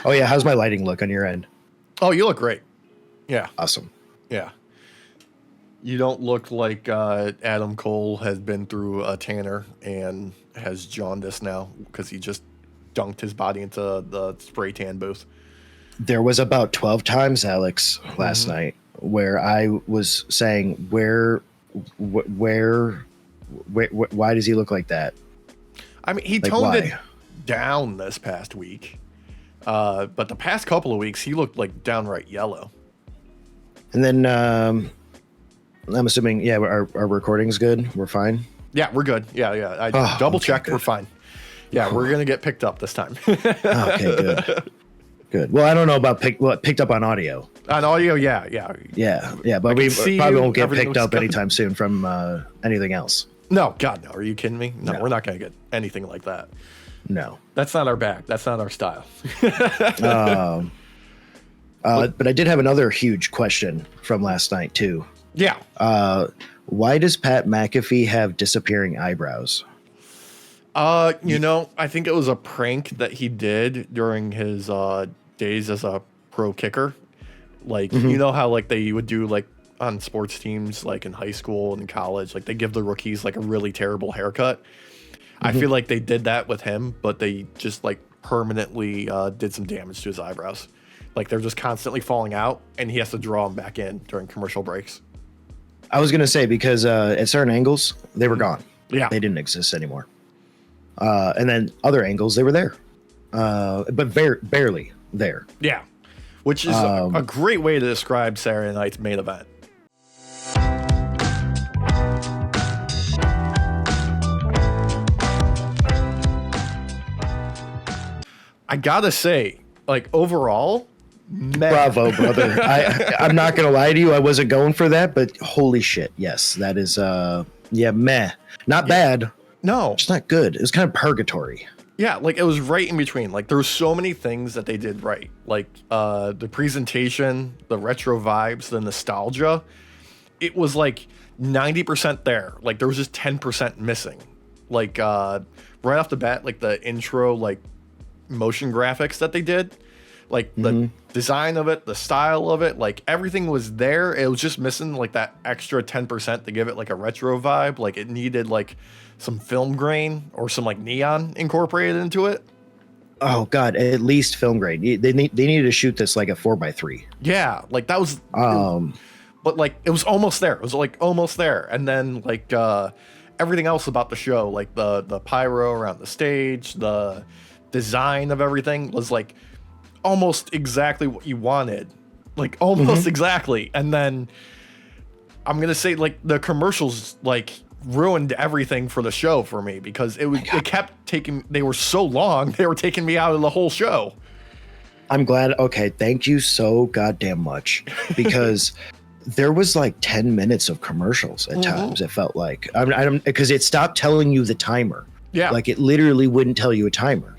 Oh yeah, how's my lighting look on your end? Oh, you look great. Yeah. Awesome. Yeah. You don't look like Adam Cole has been through a tanner and has jaundice now because he just dunked his body into the spray tan booth. There was about 12 times, Alex, last night where I was saying, why does he look like that? I mean, he toned it down this past week. But the past couple of weeks, he looked like downright yellow. And then I'm assuming, yeah, our recording's good. We're fine. Yeah, we're good. Yeah. I double checked. We're fine. Yeah, we're going to get picked up this time. Okay, good. Good. Well, I don't know about picked up on audio. On audio, yeah. But we probably won't get picked up anytime soon from anything else. No, God, no. Are you kidding me? No, we're not going to get anything like that. No. That's not our bag. That's not our style. But I did have another huge question from last night, too. Yeah. Why does Pat McAfee have disappearing eyebrows? I think it was a prank that he did during his days as a pro kicker. Like, you know how like they would do like on sports teams, like in high school and college, like they give the rookies like a really terrible haircut. I feel like they did that with him, but they just like permanently did some damage to his eyebrows. Like they're just constantly falling out and he has to draw them back in during commercial breaks. I was going to say, because at certain angles, they were gone. Yeah. They didn't exist anymore. And then other angles, they were there. But barely there. Yeah. Which is a great way to describe Saturday night's main event. I gotta say, like overall, bravo, brother. I'm not gonna lie to you, I wasn't going for that, but holy shit, yes, that is meh. Not bad. No, it's not good. It was kind of purgatory. Yeah, like it was right in between. Like there were so many things that they did right. Like the presentation, the retro vibes, the nostalgia. It was like 90% there. Like there was just 10% missing. Like right off the bat, like the intro, like motion graphics that they did, like the design of it, the style of it, like everything was there. It was just missing like that extra 10% to give it like a retro vibe. Like it needed like some film grain or some like neon incorporated into it. Oh God, at least film grain. They needed to shoot this like a 4x3. Yeah, like that was but like it was almost there. It was like almost there. And then like everything else about the show, like the pyro around the stage, the design of everything was like almost exactly what you wanted. Like almost exactly. And then I'm going to say like the commercials like ruined everything for the show for me because it kept taking, they were so long, they were taking me out of the whole show. I'm glad. Okay, thank you so goddamn much, because there was like 10 minutes of commercials at times. It felt like because it stopped telling you the timer. Yeah, like it literally wouldn't tell you a timer,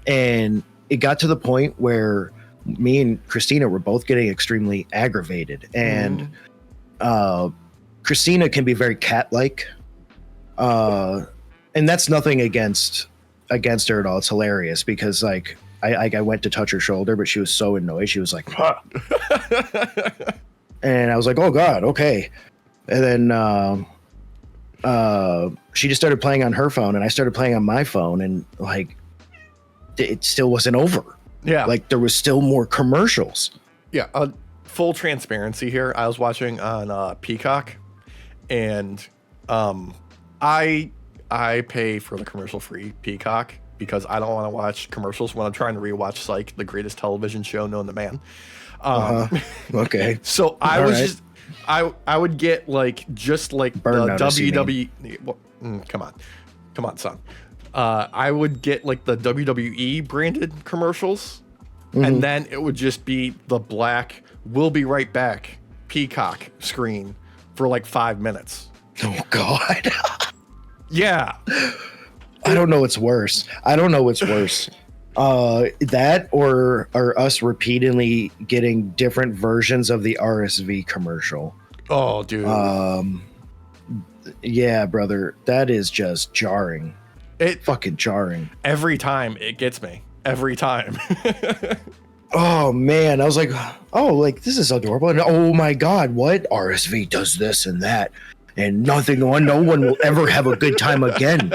and it got to the point where me and Christina were both getting extremely aggravated. And Christina can be very cat-like, and that's nothing against her at all. It's hilarious because like I went to touch her shoulder, but she was so annoyed. She was like, huh. And I was like, oh God, okay. And then she just started playing on her phone, and I started playing on my phone, and like it still wasn't over. Yeah, like there was still more commercials. Yeah, full transparency here. I was watching on Peacock, and I pay for the commercial-free Peacock because I don't want to watch commercials when I'm trying to rewatch Psych, the greatest television show known to man. Okay. So I would get like just like Burn the notice, WWE. Well, come on, son. I would get like the WWE branded commercials, and then it would just be the black "We'll be right back" Peacock screen for like 5 minutes. Oh God. Yeah. I don't know what's worse. That or us repeatedly getting different versions of the RSV commercial. Oh, dude. Yeah, brother. That is just jarring. Fucking jarring. Every time it gets me. Every time. Oh man, I was like, oh, like this is adorable. And oh my god, what RSV does this and that, and no one will ever have a good time again.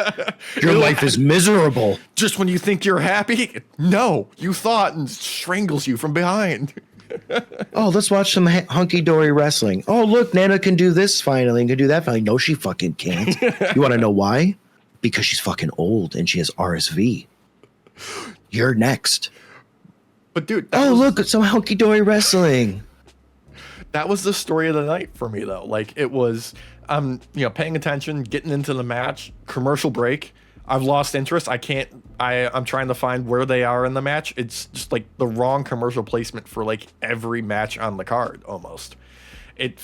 Your life is miserable. Just when you think you're happy, no, you thought, and strangles you from behind. Oh, let's watch some hunky dory wrestling. Oh, look, Nana can do this finally and can do that finally. No, she fucking can't. You want to know why? Because she's fucking old and she has RSV. You're next. But dude, look, it's some hunky dory wrestling. That was the story of the night for me, though. Like, it was, paying attention, getting into the match, commercial break. I've lost interest. I'm trying to find where they are in the match. It's just like the wrong commercial placement for like every match on the card almost. It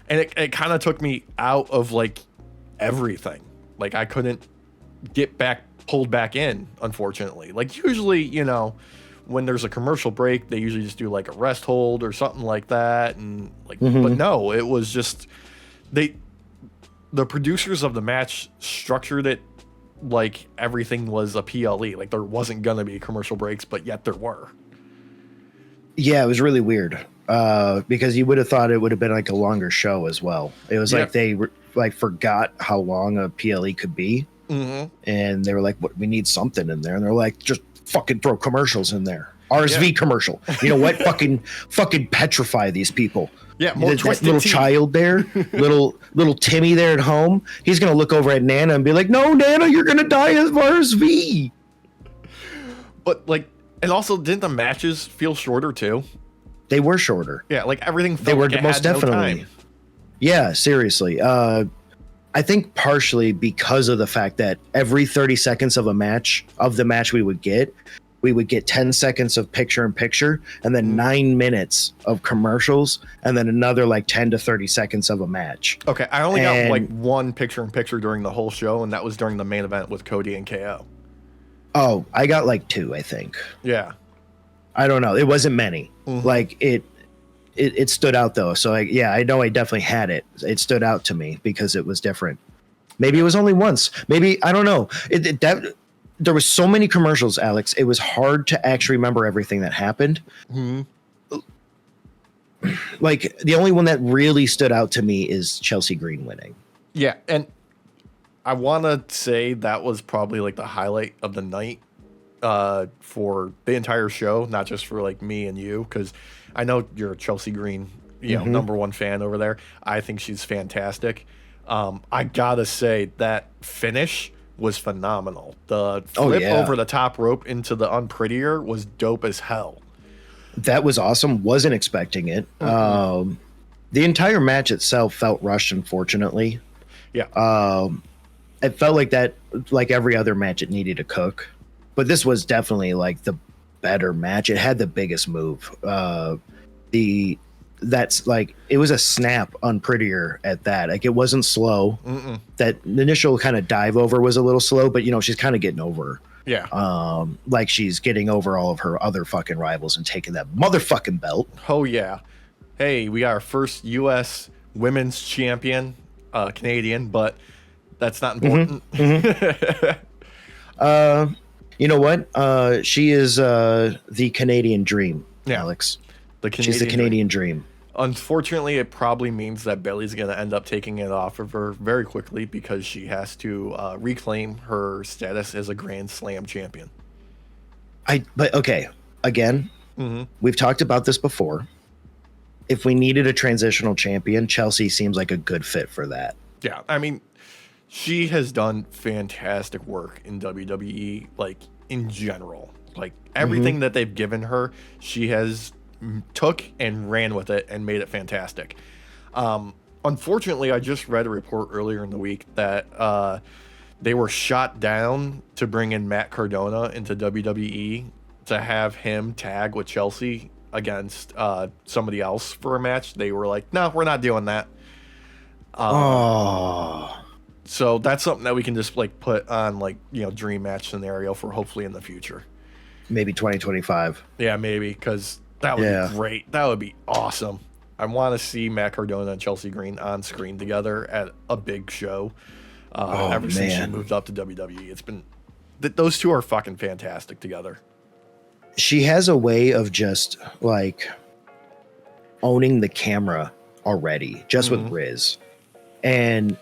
kind of took me out of like everything. Like I couldn't get pulled back in, unfortunately. Like usually, when there's a commercial break, they usually just do like a rest hold or something like that. And like, but no, it was just, the producers of the match structured it like everything was a PLE. Like there wasn't going to be commercial breaks, but yet there were. Yeah, it was really weird. Because you would have thought it would have been like a longer show as well. It was like they forgot how long a PLE could be. Mm-hmm. And they were like, "What? We need something in there." And they're like, "Just fucking throw commercials in there. RSV commercial. You know what? fucking petrify these people." Yeah, more that little child there, little Timmy there at home. He's gonna look over at Nana and be like, "No, Nana, you're gonna die of RSV." But like, and also, didn't the matches feel shorter too? They were shorter. Yeah, like everything. They were most definitely. No, yeah, seriously. I think partially because of the fact that every 30 seconds of the match we would get 10 seconds of picture-in-picture and then 9 minutes of commercials and then another like 10 to 30 seconds of a match. Okay, I only got like one picture-in-picture during the whole show, and that was during the main event with Cody and KO. Oh, I got like 2, I think. Yeah. I don't know. It wasn't many. Mm-hmm. Like it stood out though. So I know I definitely had it. It stood out to me because it was different. Maybe it was only once. Maybe, I don't know. There was so many commercials, Alex. It was hard to actually remember everything that happened. Mm-hmm. Like the only one that really stood out to me is Chelsea Green winning. Yeah. And I want to say that was probably like the highlight of the night for the entire show, not just for like me and you, because I know you're a Chelsea Green, number one fan over there. I think she's fantastic. I gotta say that finish was phenomenal. The flip over the top rope into the Unprettier was dope as hell. That was awesome. Wasn't expecting it. Mm-hmm. The entire match itself felt rushed, unfortunately. Yeah. It felt like that, like every other match, it needed to cook. But this was definitely like the better match. It had the biggest move. That's like, it was a snap Unprettier at that. Like it wasn't slow. Mm-mm. That initial kind of dive over was a little slow, but she's kind of getting over. Yeah. Like she's getting over all of her other fucking rivals and taking that motherfucking belt. Oh yeah. Hey, we got our first U.S. women's champion, Canadian, but that's not important. Mm-hmm. You know what? She is the Canadian dream, Alex. She's the Canadian dream. Unfortunately, it probably means that Bayley's going to end up taking it off of her very quickly because she has to reclaim her status as a Grand Slam champion. But okay, again, we've talked about this before. If we needed a transitional champion, Chelsea seems like a good fit for that. Yeah, I mean, she has done fantastic work in WWE, like in general. Like everything that they've given her, she has took and ran with it and made it fantastic. Unfortunately, I just read a report earlier in the week that they were shot down to bring in Matt Cardona into WWE to have him tag with Chelsea against somebody else for a match. They were like, no, we're not doing that. So that's something that we can just like put on like, dream match scenario for hopefully in the future. Maybe 2025. Yeah, maybe, because that would be great. That would be awesome. I want to see Matt Cardona and Chelsea Green on screen together at a big show. Ever since she moved up to WWE, it's been those two are fucking fantastic together. she has a way of just like owning the camera already, just with Riz. And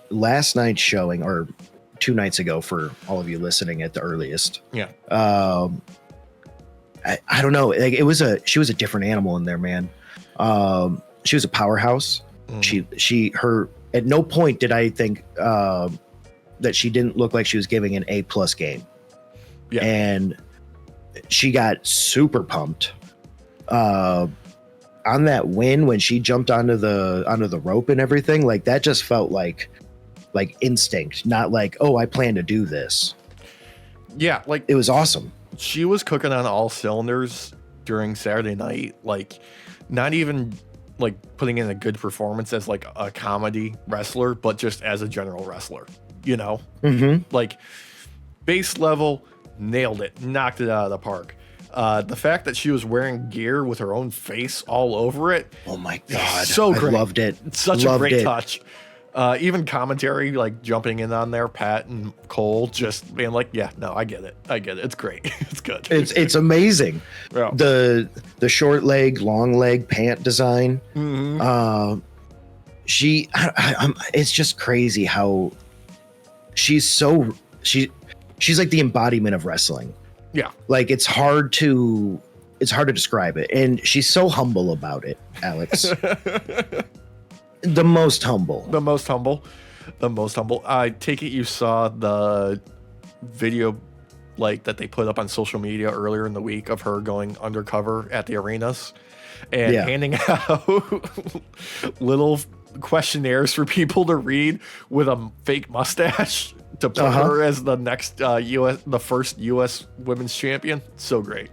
last night's showing, or 2 nights ago for all of you listening at the earliest. Yeah. I don't know. Like she was a different animal in there, man. She was a powerhouse. Her at no point did I think that she didn't look like she was giving an A+ game. Yeah. And she got super pumped on that win when she jumped onto the rope and everything. Like that just felt like instinct, not like, oh, I plan to do this. Yeah, like it was awesome. She was cooking on all cylinders during Saturday night. Like, not even like putting in a good performance as like a comedy wrestler, but just as a general wrestler. You know, like base level, nailed it, knocked it out of the park. The fact that she was wearing gear with her own face all over it. Oh my God. So great. I loved it. It's such a great touch. Even commentary, like jumping in on there, Pat and Cole just being like, yeah, no, I get it. It's great. It's good. It's amazing. Yeah. The short leg, long leg pant design. It's just crazy how she's like the embodiment of wrestling. Yeah. Like it's hard to describe it. And she's so humble about it, Alex. The most humble. I take it you saw the video like that they put up on social media earlier in the week of her going undercover at the arenas and handing out little questionnaires for people to read with a fake mustache to put her as the next the first US women's champion. So great.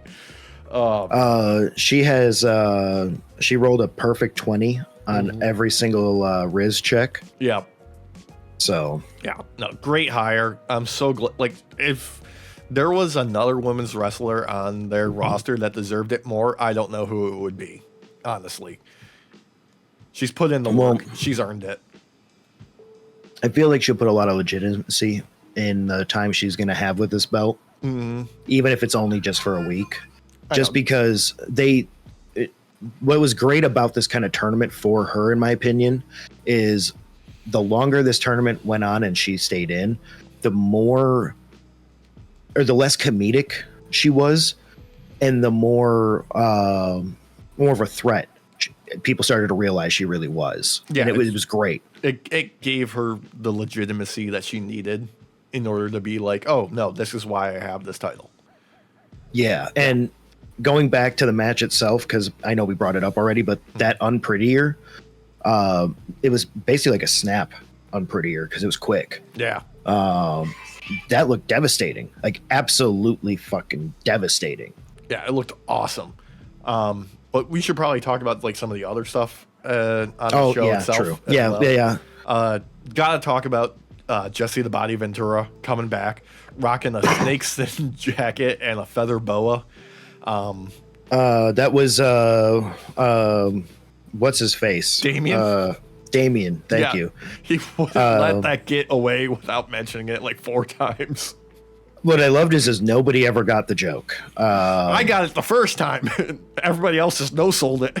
She rolled a perfect 20 on every single Riz check. Yeah. So yeah, no, great hire. I'm so glad. Like, if there was another women's wrestler on their roster that deserved it more, I don't know who it would be. Honestly, she's put in the work. She's earned it. I feel like she'll put a lot of legitimacy in the time she's going to have with this belt, even if it's only just for a week. Because what was great about this kind of tournament for her, in my opinion, is the longer this tournament went on and she stayed in, the less comedic she was, and the more of a threat people started to realize she really was. Yeah, and it was great. It gave her the legitimacy that she needed in order to be like, oh no, this is why I have this title. Yeah, and going back to the match itself, because I know we brought it up already, but that unprettier, it was basically like a snap unprettier because it was quick. Yeah. That looked devastating, like absolutely fucking devastating. Yeah, it looked awesome. But we should probably talk about like some of the other stuff on the show itself. True. Yeah. Gotta talk about Jesse the Body Ventura coming back, rocking a snakeskin jacket and a feather boa. That was what's his face? Damien. Damien, thank you. He wouldn't let that get away without mentioning it like 4 times. What I loved is nobody ever got the joke. I got it the first time. Everybody else just no-sold it.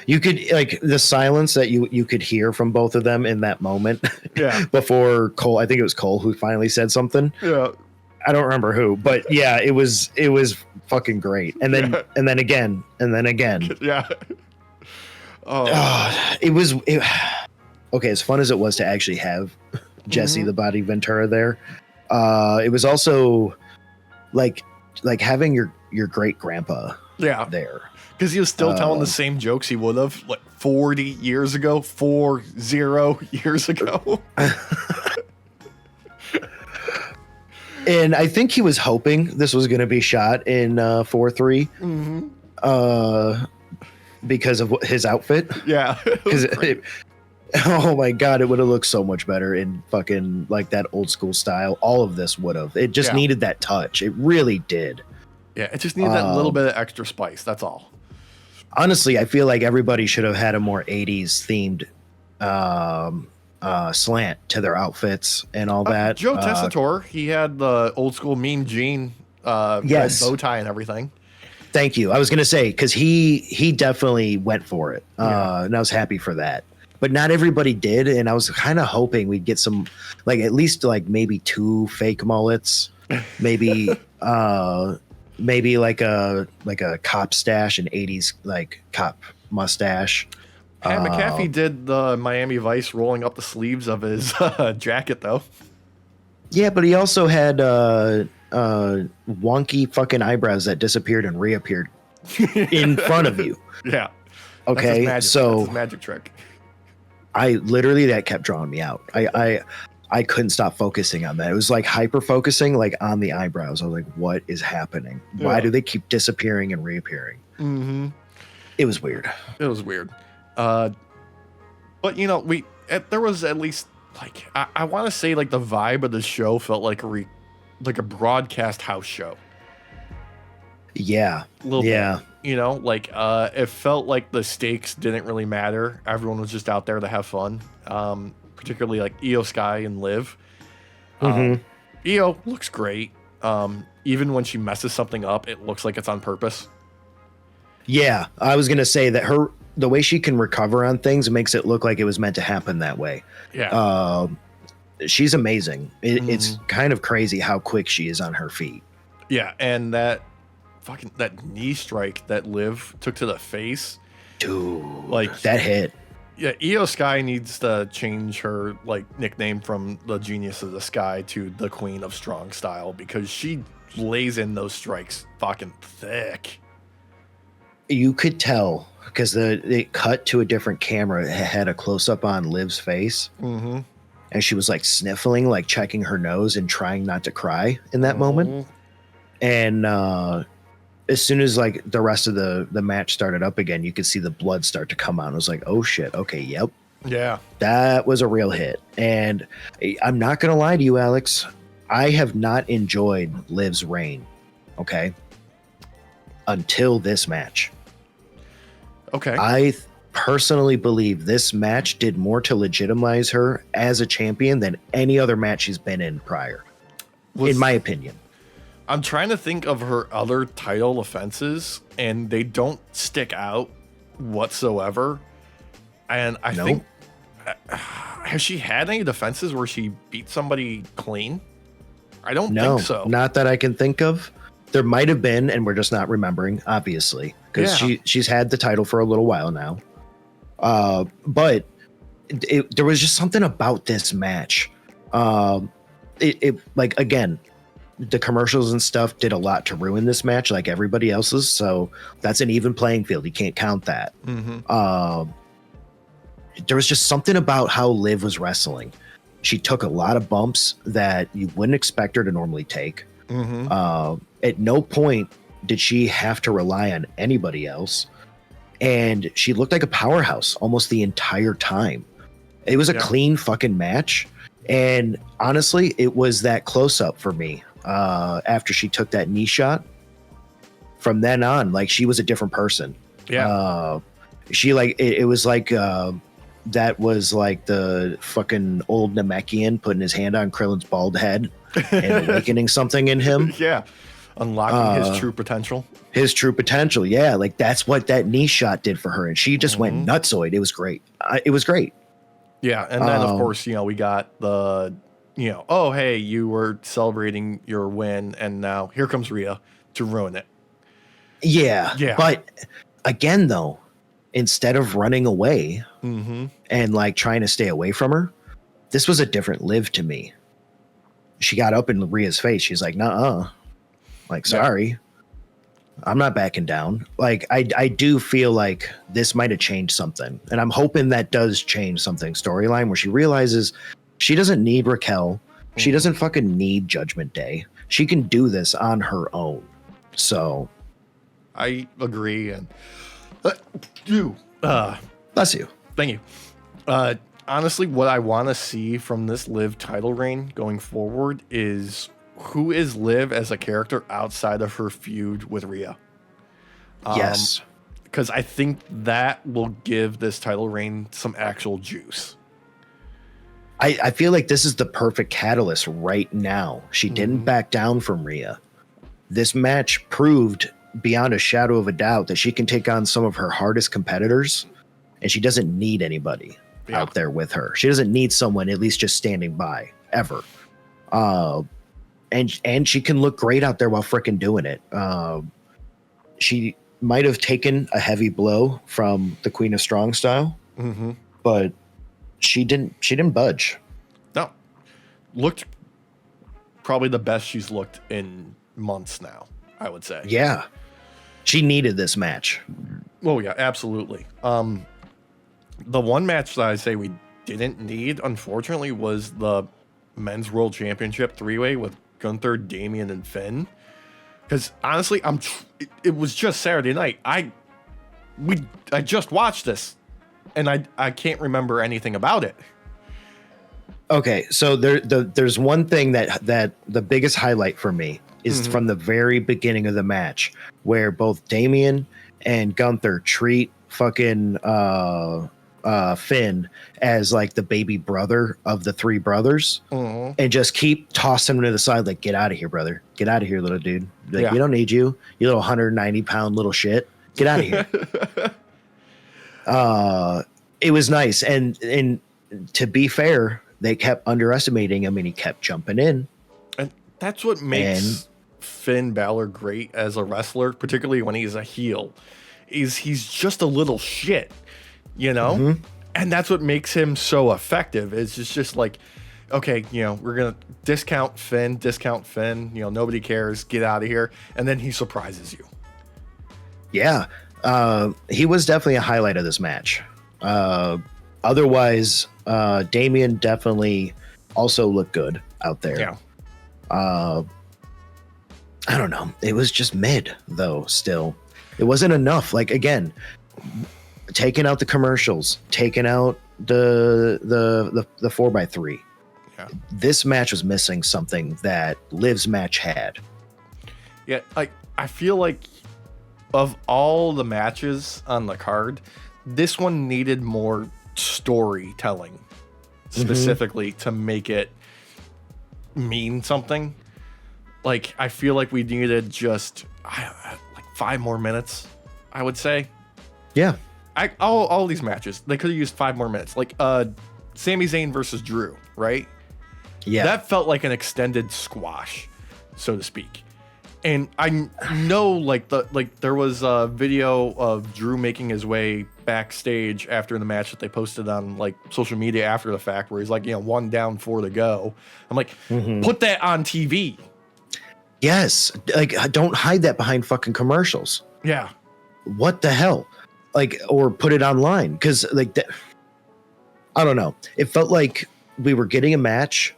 You could, like, the silence that you could hear from both of them in that moment. Yeah. Before Cole, I think it was Cole who finally said something. Yeah. I don't remember who, but yeah, it was fucking great. And then and then again. Yeah. Okay, as fun as it was to actually have Jesse the Body Ventura there, it was also like having your great grandpa there, because he was still telling the same jokes he would have like 40 years ago. And I think he was hoping this was going to be shot in 4-3 because of his outfit. Yeah. Oh my God, it would have looked so much better in fucking like that old school style. All of this would have. It just needed that touch. It really did. Yeah, it just needed that little bit of extra spice. That's all. Honestly, I feel like everybody should have had a more 80s themed slant to their outfits and all that. Joe Tessitore, he had the old school Mean Gene yes. red bow tie and everything. Thank you. I was going to say, because he definitely went for it. And I was happy for that. But not everybody did. And I was kind of hoping we'd get some, like, at least like maybe 2 fake mullets, maybe maybe like a cop stash, an 80s like cop mustache. Pat McAfee did the Miami Vice rolling up the sleeves of his jacket, though. Yeah, but he also had wonky fucking eyebrows that disappeared and reappeared in front of you. Yeah. Okay, that's his magic trick. I literally, that kept drawing me out. I couldn't stop focusing on that. It was like hyper focusing, like on the eyebrows. I was like, what is happening? Why do they keep disappearing and reappearing? Mm-hmm. It was weird. It was weird. But you know, there was at least like I want to say like the vibe of the show felt like a broadcast house show. Yeah. A little bit. You know, like it felt like the stakes didn't really matter. Everyone was just out there to have fun. Particularly like Sky and Liv. Io looks great. Even when she messes something up, it looks like it's on purpose. Yeah, I was gonna say that the way she can recover on things makes it look like it was meant to happen that way. Yeah. She's amazing. It's kind of crazy how quick she is on her feet. Yeah, and that knee strike that Liv took to the face. Dude, like that hit. Yeah, Io Sky needs to change her like nickname from the Genius of the Sky to the Queen of Strong Style, because she lays in those strikes fucking thick. You could tell because it cut to a different camera. It had a close up on Liv's face, and she was like sniffling, like checking her nose and trying not to cry in that moment. And as soon as like the rest of the match started up again, you could see the blood start to come out. I was like, oh shit. Okay. Yep. Yeah. That was a real hit. And I'm not going to lie to you, Alex. I have not enjoyed Liv's reign. Okay. Until this match. Okay. I personally believe this match did more to legitimize her as a champion than any other match she's been in prior. In my opinion. I'm trying to think of her other title offenses, and they don't stick out whatsoever. And I think, has she had any defenses where she beat somebody clean? I don't think so. Not that I can think of. There might have been, and we're just not remembering, obviously, because she's had the title for a little while now. But there was just something about this match. It like, again, the commercials and stuff did a lot to ruin this match, like everybody else's. So that's an even playing field. You can't count that. There was just something about how Liv was wrestling. She took a lot of bumps that you wouldn't expect her to normally take. At no point did she have to rely on anybody else. And she looked like a powerhouse almost the entire time. It was a clean fucking match. And honestly, it was that close up for me. After she took that knee shot, from then on, like, she was a different person. She like it was like that was like the fucking old Namekian putting his hand on Krillin's bald head and awakening something in him. Unlocking his true potential. His true potential, yeah. Like, that's what that knee shot did for her, and she just went nutsoid. It was great. It was great. Yeah, and then of course, we got the, oh hey, you were celebrating your win, and now here comes Rhea to ruin it. Yeah. But again, though, instead of running away and like trying to stay away from her, this was a different Liv to me. She got up in Rhea's face. She's like, "Nuh-uh." Like, sorry, I'm not backing down. Like, I do feel like this might have changed something, and I'm hoping that does change something storyline where she realizes she doesn't need Raquel. She doesn't fucking need Judgment Day. She can do this on her own. So I agree. And bless you. Thank you. Honestly, what I want to see from this Liv title reign going forward is who is Liv as a character outside of her feud with Rhea. Yes. Because I think that will give this title reign some actual juice. I feel like this is the perfect catalyst right now. She didn't back down from Rhea. This match proved beyond a shadow of a doubt that she can take on some of her hardest competitors, and she doesn't need anybody out there with her. She doesn't need someone at least just standing by ever. And she can look great out there while frickin' doing it. She might have taken a heavy blow from the Queen of Strong Style, but she didn't budge. No, looked probably the best she's looked in months now, I would say. Yeah, she needed this match. Oh yeah, absolutely. The one match that I say we didn't need, unfortunately, was the Men's World Championship 3-way with Gunther, Damian, and Finn. Because honestly, it was just Saturday night. I just watched this, and I can't remember anything about it. Okay, so there's one thing that the biggest highlight for me is from the very beginning of the match, where both Damian and Gunther treat fucking Finn as like the baby brother of the three brothers, and just keep tossing him to the side, like, get out of here, brother, get out of here, little dude, like, we don't need you, you little 190-pound little shit, get out of here. It was nice, and to be fair, they kept underestimating him, and he kept jumping in, and that's what makes Finn Balor great as a wrestler, particularly when he's a heel, is he's just a little shit, you know? And that's what makes him so effective. It's just like, okay, you know, we're gonna discount Finn, you know, nobody cares, get out of here, and then he surprises you. Yeah, he was definitely a highlight of this match. Otherwise, Damian definitely also looked good out there. Yeah. I don't know. It was just mid, though. Still, it wasn't enough. Like, again, taking out the commercials, taking out the 4x3. Yeah. This match was missing something that Liv's match had. Yeah, I feel like of all the matches on the card, this one needed more storytelling specifically to make it mean something. Like, I feel like we needed just like 5 more minutes, I would say. Yeah. All these matches, they could have used 5 more minutes. Like Sami Zayn versus Drew, right? Yeah. That felt like an extended squash, so to speak. And I know like there was a video of Drew making his way backstage after the match that they posted on like social media after the fact, where he's like, you know, 1 down, 4 to go. I'm like, put that on TV. Yes. Like, don't hide that behind fucking commercials. Yeah. What the hell? Like, or put it online. Because like I don't know. It felt like we were getting a match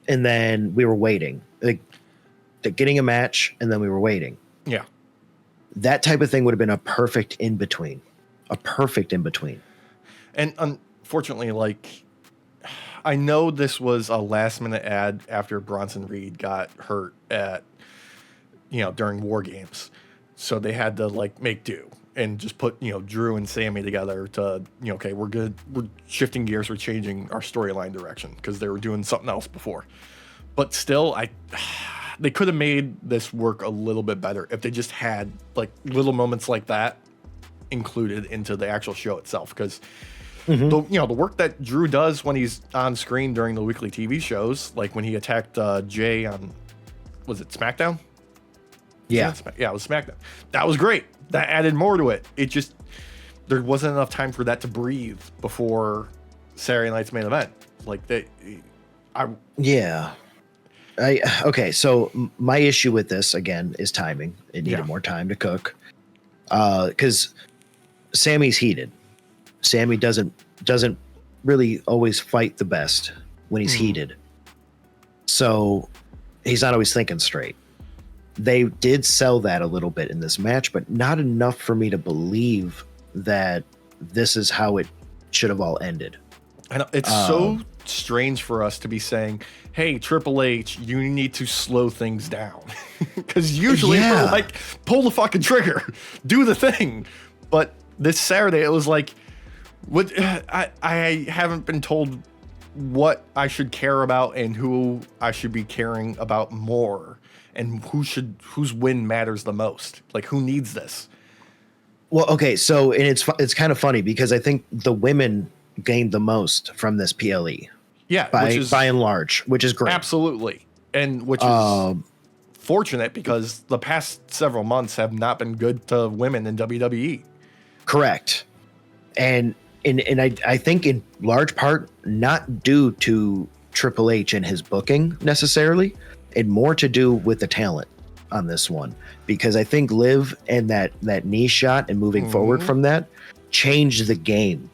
and then we were waiting. Like, getting a match and then we were waiting. Yeah. That type of thing would have been a perfect in between. A perfect in between. And unfortunately, like, I know this was a last minute ad after Bronson Reed got hurt at, you know, during War Games. So they had to like make do and just put, you know, Drew and Sami together to, you know, okay, we're good. We're shifting gears. We're changing our storyline direction because they were doing something else before. But still, they could have made this work a little bit better if they just had like little moments like that included into the actual show itself. Because the work that Drew does when he's on screen during the weekly TV shows, like when he attacked Jay on, was it SmackDown? Yeah. Yeah, it was SmackDown. That was great. That added more to it. It just, there wasn't enough time for that to breathe before Saturday night's main event. Like okay, so my issue with this again is timing. It needed more time to cook. Because Sammy's heated. Sami doesn't really always fight the best when he's heated. So he's not always thinking straight. They did sell that a little bit in this match, but not enough for me to believe that this is how it should have all ended. I know, it's so strange for us to be saying, hey, Triple H, you need to slow things down. Because usually we're like, pull the fucking trigger, do the thing. But this Saturday, it was like, what? I haven't been told what I should care about and who I should be caring about more, and whose win matters the most. Like, who needs this? Well, okay, so and it's kind of funny because I think the women gained the most from this PLE. Yeah, by and large, which is great. Absolutely. And which is fortunate because the past several months have not been good to women in WWE. Correct. And I think in large part not due to Triple H and his booking necessarily, and more to do with the talent on this one, because I think Liv and that knee shot and moving forward from that changed the game,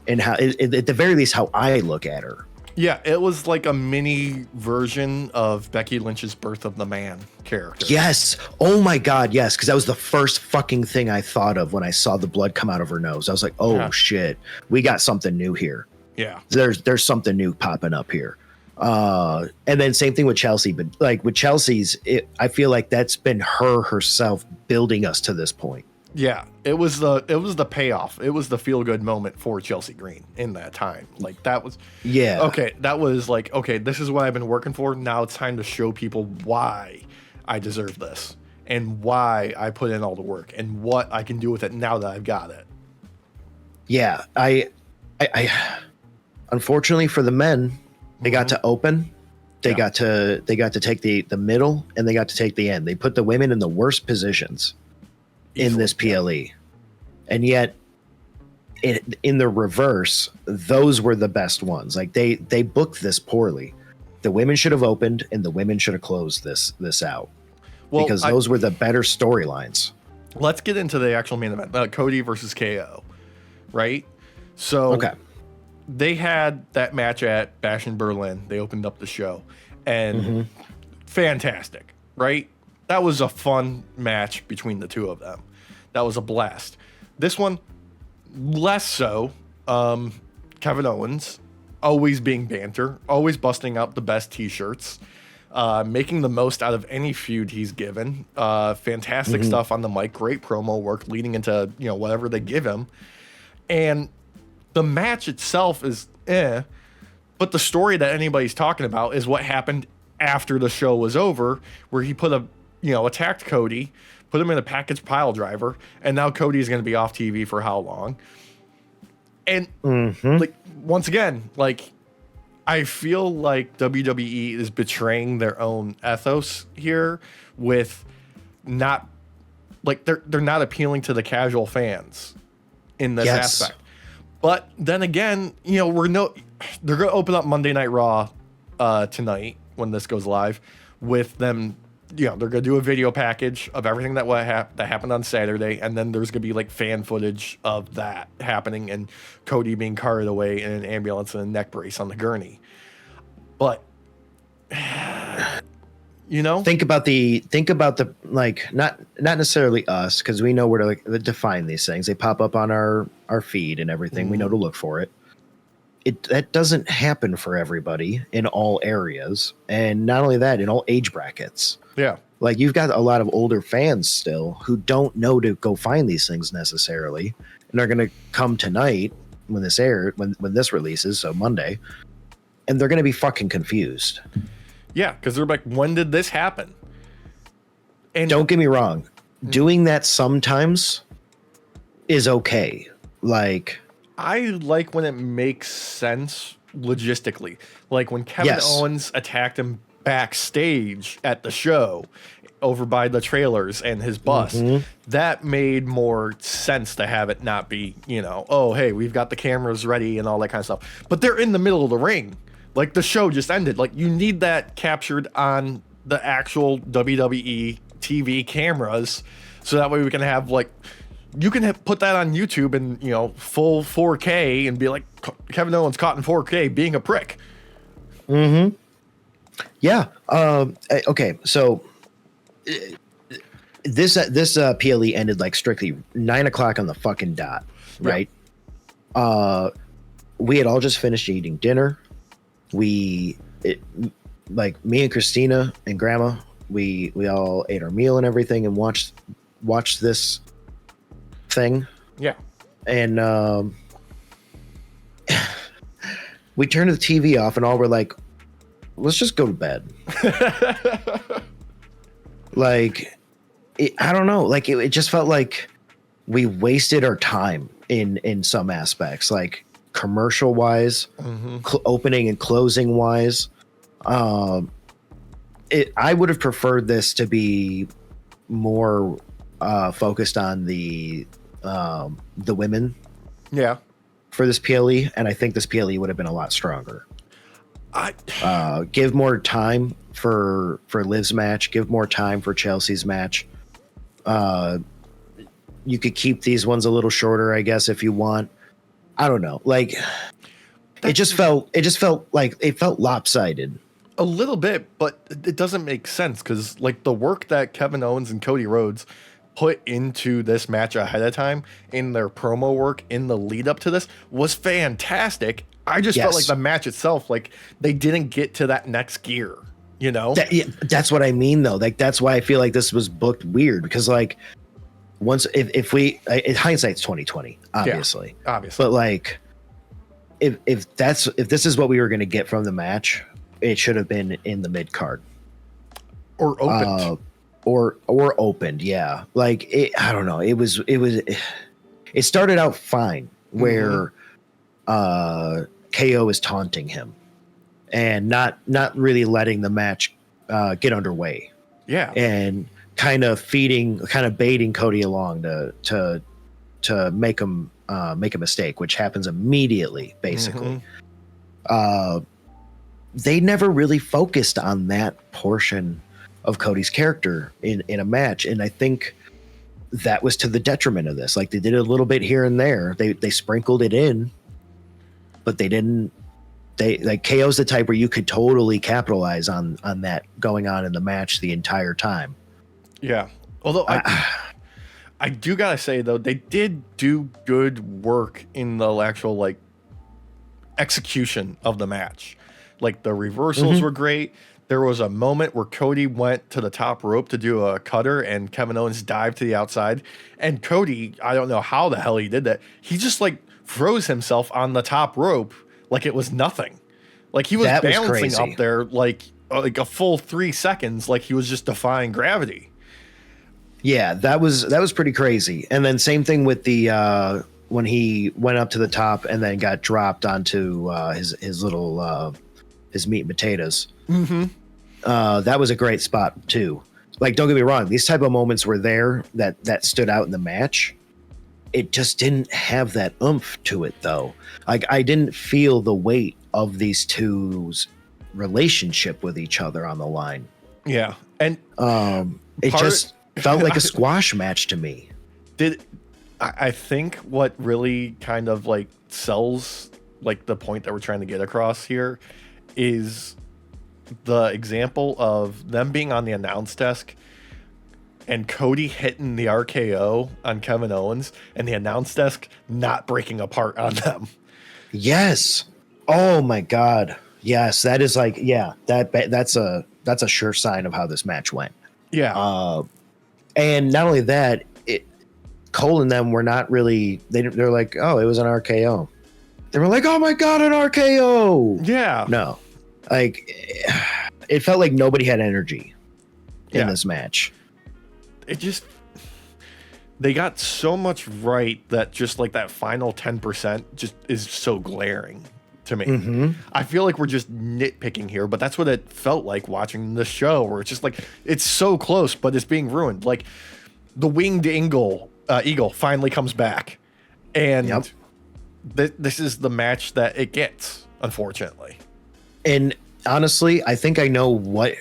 and how at the very least how I look at her. Yeah, it was like a mini version of Becky Lynch's Birth of the Man character. Yes. Oh my God, yes. Because that was the first fucking thing I thought of when I saw the blood come out of her nose. I was like, oh shit, we got something new here. Yeah. There's something new popping up here. And then same thing with Chelsea, but like with Chelsea's, I feel like that's been her herself building us to this point. Yeah, it was the payoff. It was the feel good moment for Chelsea Green in that time. Like that was okay. That was like, okay, this is what I've been working for. Now it's time to show people why I deserve this and why I put in all the work and what I can do with it now that I've got it. Yeah, I unfortunately for the men, they got to open. They got to take the middle, and they got to take the end. They put the women in the worst positions in this PLE, and yet in the reverse, those were the best ones. Like they booked this poorly. The women should have opened, and the women should have closed this out, because those were the better storylines. Let's get into the actual main event, Cody versus KO, right? So they had that match at Bash in Berlin. They opened up the show, and fantastic, right? That was a fun match between the two of them. That was a blast. This one, less so. Kevin Owens, always being banter, always busting out the best t-shirts, making the most out of any feud he's given. Fantastic stuff on the mic, great promo work leading into whatever they give him. And the match itself is but the story that anybody's talking about is what happened after the show was over, where he attacked Cody, put him in a package pile driver, and now Cody's going to be off TV for how long? And like, once again, like, I feel like WWE is betraying their own ethos here with not, like, they're not appealing to the casual fans in this aspect. But then again, they're going to open up Monday Night Raw tonight when this goes live with them. They're going to do a video package of everything that happened on Saturday, and then there's going to be like fan footage of that happening and Cody being carted away in an ambulance and a neck brace on the gurney. But think about the like, not necessarily us, because we know where to like define these things. They pop up on our feed and everything. We know to look for it. That doesn't happen for everybody in all areas, and not only that, in all age brackets. Yeah, like you've got a lot of older fans still who don't know to go find these things necessarily, and they're going to come tonight when this when this releases, so Monday, and they're going to be fucking confused. Yeah, because they're like, when did this happen? And don't get me wrong, doing that sometimes is okay. Like, I like when it makes sense logistically. Like when Kevin Owens attacked him backstage at the show over by the trailers and his bus, that made more sense to have it not be, oh, hey, we've got the cameras ready and all that kind of stuff. But they're in the middle of the ring. Like, the show just ended. Like, you need that captured on the actual WWE TV cameras, so that way we can have, like, you can put that on YouTube and, full 4K and be like, Kevin Owens caught in 4K being a prick. Yeah. Okay. So this PLE ended like strictly 9:00 on the fucking dot. Right. We had all just finished eating dinner. Like me and Christina and Grandma, we all ate our meal and everything and watched this thing. Yeah. And we turned the TV off and all we're like, let's just go to bed. Like, I don't know. Like, it just felt like we wasted our time in some aspects, like commercial wise, opening and closing wise. I would have preferred this to be more focused on the women. Yeah. For this PLE, and I think this PLE would have been a lot stronger. Give more time for Liv's match. Give more time for Chelsea's match. You could keep these ones a little shorter, I guess, if you want. I don't know. Like, it just felt like it felt lopsided. A little bit, but it doesn't make sense because, like, the work that Kevin Owens and Cody Rhodes put into this match ahead of time in their promo work in the lead up to this was fantastic. I just felt like the match itself, like, they didn't get to that next gear, you know? That's what I mean, though. Like, that's why I feel like this was booked weird, because, like, once if hindsight's 2020, obviously. Yeah, obviously. But, like, if this is what we were going to get from the match, it should have been in the mid card or opened. Or opened, yeah. Like, I don't know. It started out fine where KO is taunting him and not really letting the match get underway. Yeah. And kind of baiting Cody along to make him make a mistake, which happens immediately, basically. They never really focused on that portion of Cody's character in a match, and I think that was to the detriment of this. Like, they did a little bit here and there. They sprinkled it in, but they didn't. Like, KO's the type where you could totally capitalize on that going on in the match the entire time. Yeah. Although I do gotta say, though, they did do good work in the actual, like, execution of the match. Like, the reversals were great. There was a moment where Cody went to the top rope to do a cutter and Kevin Owens dived to the outside. And Cody, I don't know how the hell he did that. He just, like, froze himself on the top rope like it was nothing. Like, he was balancing up there like a full 3 seconds, like he was just defying gravity. Yeah, that was pretty crazy. And then same thing with the when he went up to the top and then got dropped onto his little his meat and potatoes. That was a great spot too. Like, don't get me wrong, these type of moments were there that stood out in the match. It just didn't have that oomph to it, though. Like, I didn't feel the weight of these two's relationship with each other on the line. Yeah, and it just felt like a squash match to me. I think what really kind of, like, sells, like, the point that we're trying to get across here is the example of them being on the announce desk and Cody hitting the RKO on Kevin Owens and the announce desk not breaking apart on them. Yes. Oh my God. Yes. That is, like, yeah, that's a sure sign of how this match went. Yeah. And not only that, Cole and them were not really, they're like, oh, it was an RKO. They were like, oh my God, an RKO. Yeah. No. Like, it felt like nobody had energy in this match. It just, they got so much right that just, like, that final 10% just is so glaring to me. I feel like we're just nitpicking here, but that's what it felt like watching the show, where it's just like, it's so close, but it's being ruined. Like, the winged eagle finally comes back, and this is the match that it gets, unfortunately. And honestly, I think I know what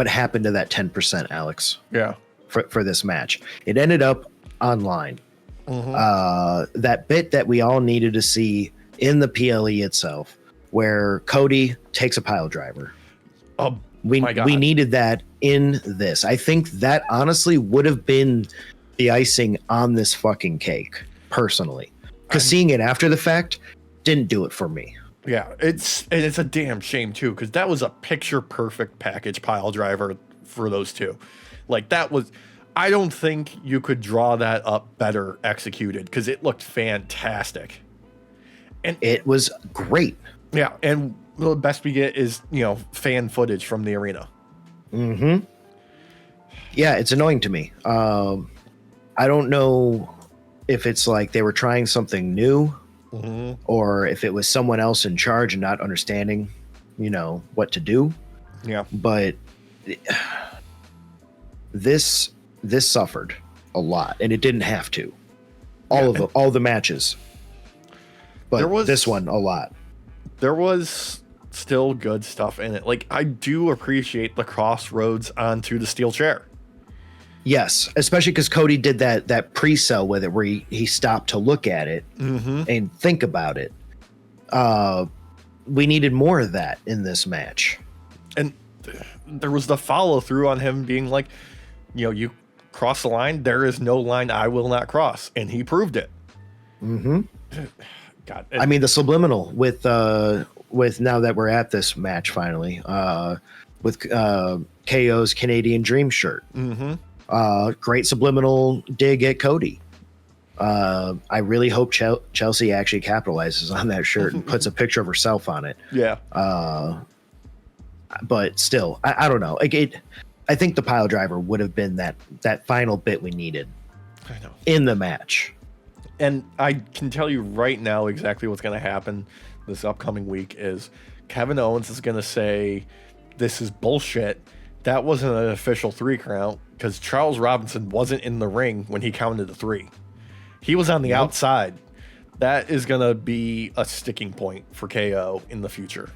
happened to that 10%, Alex. Yeah. For this match, it ended up online. That bit that we all needed to see in the PLE itself, where Cody takes a pile driver. We needed that in this. I think that honestly would have been the icing on this fucking cake, personally, because seeing it after the fact didn't do it for me. Yeah, it's a damn shame too, because that was a picture perfect package pile driver for those two. Like, that was, I don't think you could draw that up better executed, because it looked fantastic. And it was great. Yeah, and the best we get is, fan footage from the arena. Mm-hmm. Yeah, it's annoying to me. I don't know if it's like they were trying something new, or if it was someone else in charge and not understanding, what to do. Yeah. But this suffered a lot, and it didn't have to. All the matches, but this one a lot. There was still good stuff in it. Like, I do appreciate the crossroads onto the steel chair. Yes, especially because Cody did that pre-sell with it, where he stopped to look at it and think about it. We needed more of that in this match. And there was the follow through on him being like, you cross the line, there is no line I will not cross, and he proved it. Mm-hmm. God, I mean, the subliminal with now that we're at this match finally, with KO's Canadian Dream shirt. Great subliminal dig at Cody. I really hope Chelsea actually capitalizes on that shirt and puts a picture of herself on it. Yeah. But still, I don't know. I think the pile driver would have been that final bit we needed. I know. In the match. And I can tell you right now exactly what's going to happen this upcoming week is Kevin Owens is going to say, this is bullshit. That wasn't an official 3 count because Charles Robinson wasn't in the ring when he counted the 3. He was on the outside. That is going to be a sticking point for KO in the future.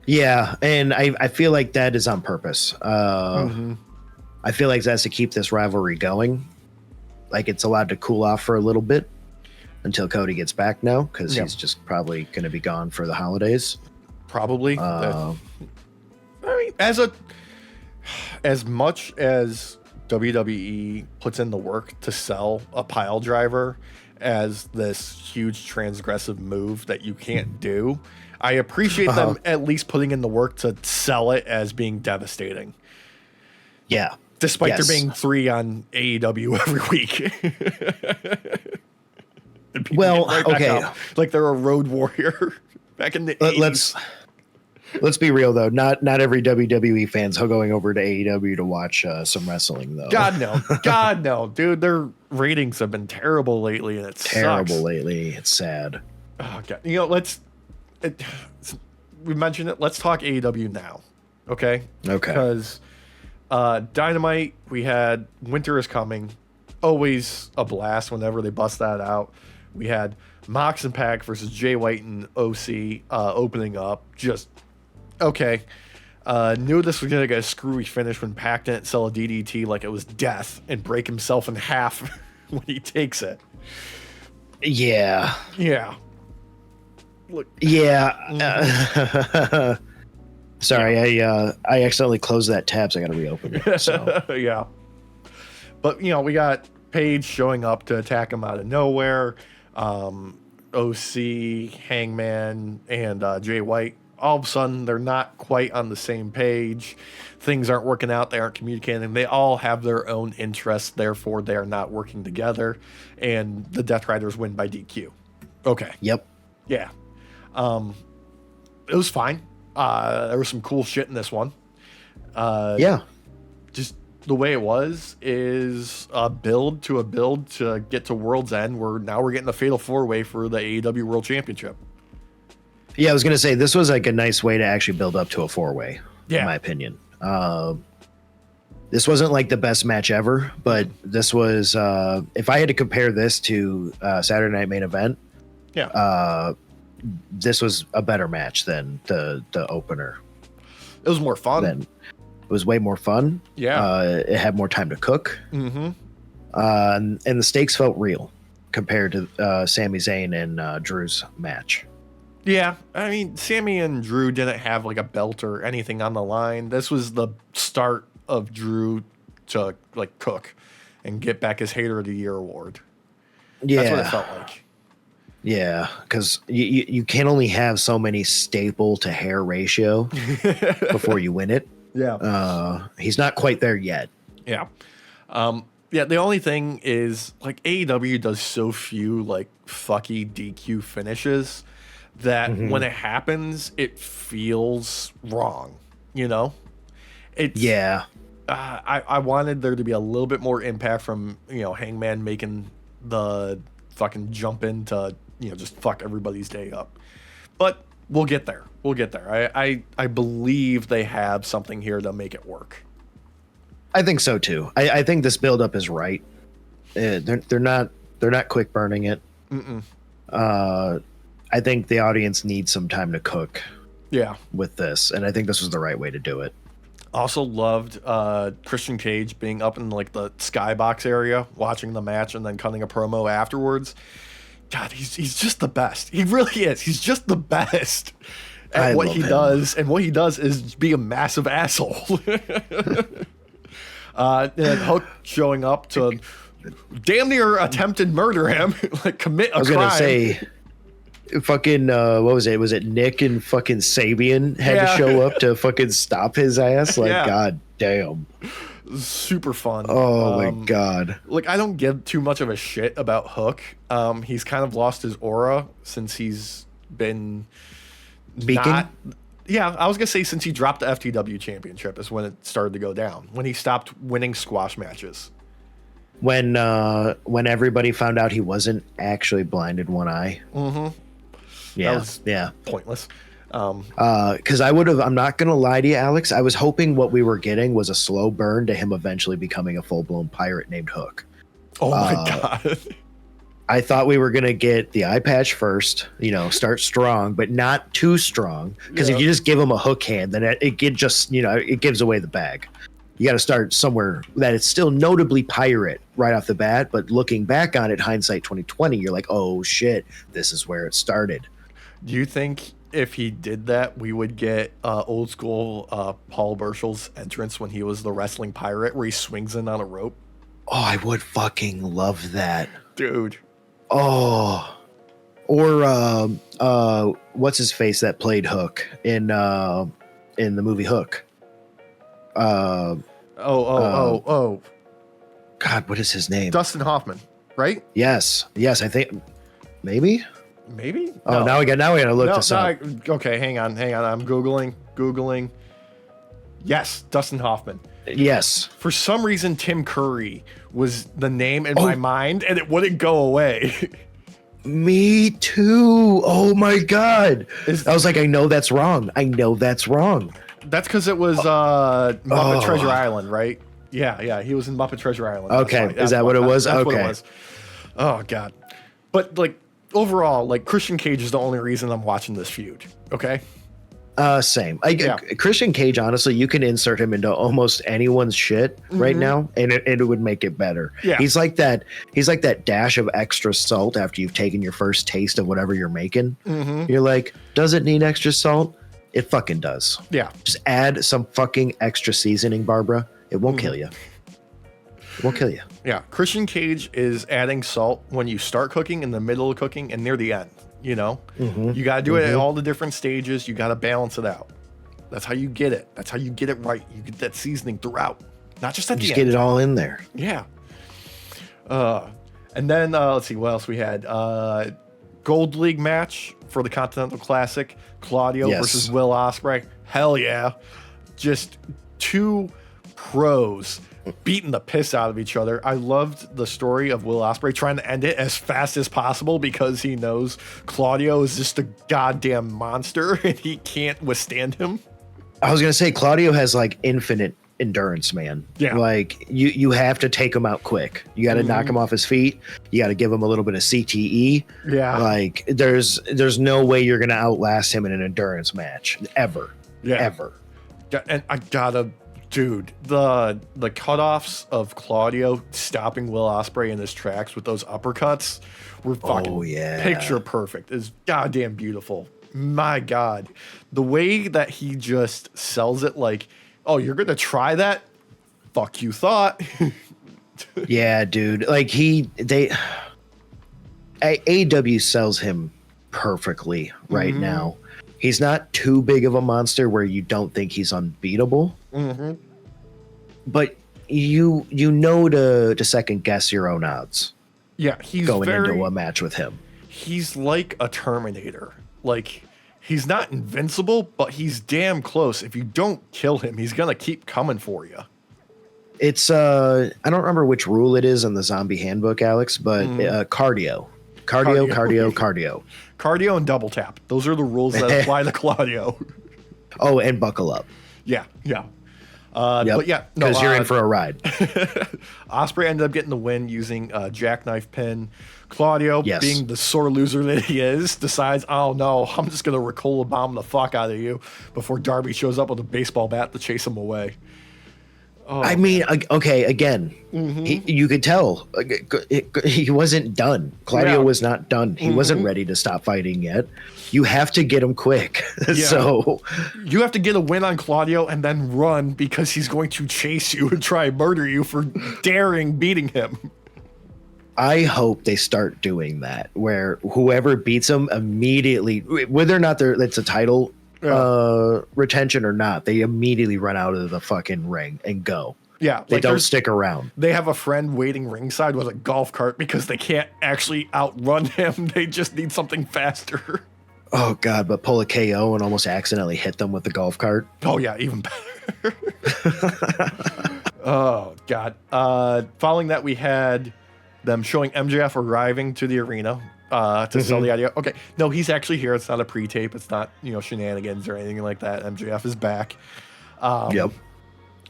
Yeah, and I feel like that is on purpose. I feel like that's to keep this rivalry going. Like, it's allowed to cool off for a little bit until Cody gets back now, because he's just probably going to be gone for the holidays. Probably. I mean, as much as WWE puts in the work to sell a pile driver as this huge transgressive move that you can't do, I appreciate them at least putting in the work to sell it as being devastating. Yeah. Despite there being 3 on AEW every week. Well, okay. Like they're a road warrior back in the 80s. Let's be real, though. Not every WWE fan's going over to AEW to watch some wrestling, though. God no, dude. Their ratings have been terrible lately, and it's terrible lately. It's sad. Oh God, we mentioned it. Let's talk AEW now, okay? Okay. Because Dynamite, we had Winter is Coming, always a blast whenever they bust that out. We had Mox and Pac versus Jay White and OC opening up. Just okay. Knew this was gonna get a screwy finish when Pac didn't sell a DDT like it was death and break himself in half when he takes it. Yeah. Yeah. Look. Yeah. Sorry, I accidentally closed that tab, so I got to reopen it. So. Yeah. But we got Paige showing up to attack him out of nowhere. OC, Hangman, and Jay White. All of a sudden, they're not quite on the same page. Things aren't working out. They aren't communicating. They all have their own interests. Therefore, they are not working together. And the Death Riders win by DQ. Okay. Yep. Yeah. It was fine. There was some cool shit in this one. Yeah. Just the way it was is a build to get to World's End, where now we're getting a fatal 4-way for the AEW World Championship. Yeah, I was going to say, this was like a nice way to actually build up to a 4-way, in my opinion. This wasn't like the best match ever, but this was, if I had to compare this to Saturday Night Main Event, this was a better match than the opener. It was more fun. It was way more fun. Yeah. It had more time to cook. Mm-hmm. And the stakes felt real compared to Sami Zayn and Drew's match. Yeah, I mean, Sami and Drew didn't have like a belt or anything on the line. This was the start of Drew to like cook and get back his Hater of the Year award. Yeah. That's what it felt like. Yeah, because you can only have so many staple to hair ratio before you win it. Yeah. He's not quite there yet. Yeah. Yeah, the only thing is like AEW does so few like fucky DQ finishes that when it happens, it feels wrong, you know? It's, yeah. I wanted there to be a little bit more impact from, Hangman making the fucking jump in to, just fuck everybody's day up. But we'll get there. I believe they have something here to make it work. I think so too. I think this buildup is right. They're not quick burning it. I think the audience needs some time to cook. Yeah. With this, and I think this was the right way to do it. Also loved Christian Cage being up in like the skybox area, watching the match, and then cutting a promo afterwards. God, he's just the best. He really is. He's just the best at what he does, and what he does is be a massive asshole. And Hook showing up to damn near attempt and murder him, like commit a crime. I was gonna say, fucking what was it? Was it Nick and fucking Sabian had to show up to fucking stop his ass? Like, god damn. Super fun. Oh my god. Like, I don't give too much of a shit about Hook. He's kind of lost his aura since he's been Beacon? I was gonna say since he dropped the FTW championship is when it started to go down. When he stopped winning squash matches. When everybody found out he wasn't actually blind in one eye. Yeah. Pointless. Because I'm not gonna lie to you, Alex. I was hoping what we were getting was a slow burn to him eventually becoming a full-blown pirate named Hook. Oh my god. I thought we were gonna get the eye patch first, start strong, but not too strong. Because if you just give him a hook hand, then it gives away the bag. You got to start somewhere that it's still notably pirate right off the bat, but looking back on it, hindsight 2020, you're like, oh shit, this is where it started. Do you think if he did that, we would get old school Paul Burchell's entrance when he was the wrestling pirate, where he swings in on a rope? Oh, I would fucking love that, dude. Oh, or what's his face that played Hook in the movie Hook? God, what is his name? Dustin Hoffman, right? Yes, I think maybe. Oh, no. now we gotta look this up. Okay, hang on. I'm googling. Yes, Dustin Hoffman. Yes. For some reason, Tim Curry was the name in my mind, and it wouldn't go away. Me too. Oh my god. I was like, I know that's wrong. That's because it was Muppet Treasure Island, right? Yeah. He was in Muppet Treasure Island. Okay, is that what it was? That's okay. What it was. Oh god. But like overall, like Christian Cage is the only reason I'm watching this feud. Okay. Same. Christian Cage, honestly, you can insert him into almost anyone's shit right now, and it would make it better. Yeah. He's like that dash of extra salt after you've taken your first taste of whatever you're making. You're like, does it need extra salt? It fucking does. Yeah. Just add some fucking extra seasoning, Barbara. It won't kill you. It won't kill you. Yeah. Christian Cage is adding salt when you start cooking, in the middle of cooking, and near the end. You got to do it at all the different stages. You got to balance it out. That's how you get it. That's how you get it right. You get that seasoning throughout, not just at the end. Just get it all in there. Yeah. And then let's see what else we had. Gold League match for the Continental Classic. Claudio versus Will Ospreay. Hell yeah. Just two pros beating the piss out of each other. I loved the story of Will Ospreay trying to end it as fast as possible because he knows Claudio is just a goddamn monster and he can't withstand him. I was going to say, Claudio has like infinite endurance, man. Yeah. Like you have to take him out quick. You got to knock him off his feet. You got to give him a little bit of CTE. Yeah. Like there's no way you're going to outlast him in an endurance match ever. Yeah. Ever. And I gotta, dude, the cutoffs of Claudio stopping Will Ospreay in his tracks with those uppercuts were fucking picture perfect. It's goddamn beautiful. My God, the way that he just sells it, like, oh, you're gonna try that? Fuck you thought. Yeah, dude. Like AEW sells him perfectly right now. He's not too big of a monster where you don't think he's unbeatable. But you know to second guess your own odds. Yeah, he's going into a match with him. He's like a Terminator. Like, he's not invincible, but he's damn close. If you don't kill him, he's gonna keep coming for you. It's I don't remember which rule it is in the zombie handbook, Alex, but cardio. Cardio and double tap. Those are the rules that apply to Claudio. Oh, and buckle up. Yeah. But yeah, because you're in for a ride. Ospreay ended up getting the win using a jackknife pin. Claudio, being the sore loser that he is, decides, oh no, I'm just going to Ricola bomb the fuck out of you before Darby shows up with a baseball bat to chase him away. Oh, I mean, okay, again, you could tell he wasn't done. Claudio was not done. He wasn't ready to stop fighting yet. You have to get him quick. So you have to get a win on Claudio and then run because he's going to chase you and try and murder you for daring beating him. I hope they start doing that, where whoever beats him immediately, whether or not it's a title retention or not, they immediately run out of the fucking ring and go. Yeah, they don't stick around. They have a friend waiting ringside with a golf cart because they can't actually outrun him. They just need something faster. Oh God, but pull a KO and almost accidentally hit them with the golf cart. Oh yeah, even better. Oh God. Following that, we had them showing MJF arriving to the arena to sell the idea. Okay, no, he's actually here. It's not a pre-tape. It's not, shenanigans or anything like that. MJF is back.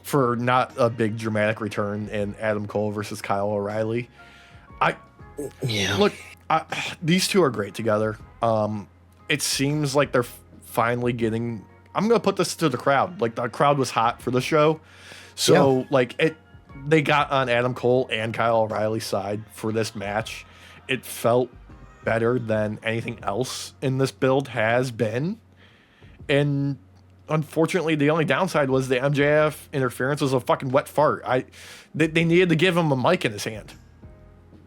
For not a big dramatic return in Adam Cole versus Kyle O'Reilly. These two are great together. It seems like they're finally getting. I'm gonna put this to the crowd. Like, the crowd was hot for the show, so they got on Adam Cole and Kyle O'Reilly's side for this match. It felt better than anything else in this build has been. And unfortunately, the only downside was the MJF interference was a fucking wet fart. They needed to give him a mic in his hand.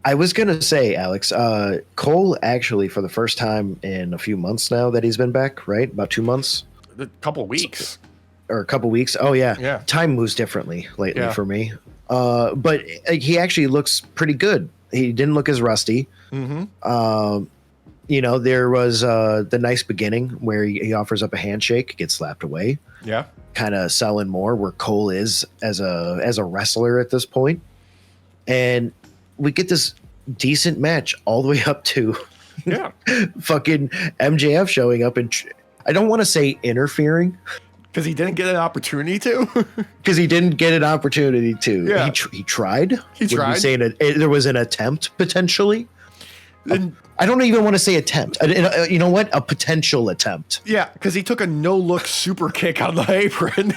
I was going to say, Alex, Cole actually, for the first time in a few months now that he's been back, right? About 2 months? A couple weeks. Or a couple weeks. Oh, yeah. Time moves differently lately for me. But he actually looks pretty good. He didn't look as rusty. There was the nice beginning where he offers up a handshake, gets slapped away. Yeah. Kind of selling more where Cole is as a wrestler at this point. And we get this decent match all the way up to fucking MJF showing up and I don't want to say interfering. Because he didn't get an opportunity to. Yeah. He tried. He tried. Saying there was an attempt potentially. I don't even want to say attempt. You know what? A potential attempt. Yeah, because he took a no-look super kick on the apron.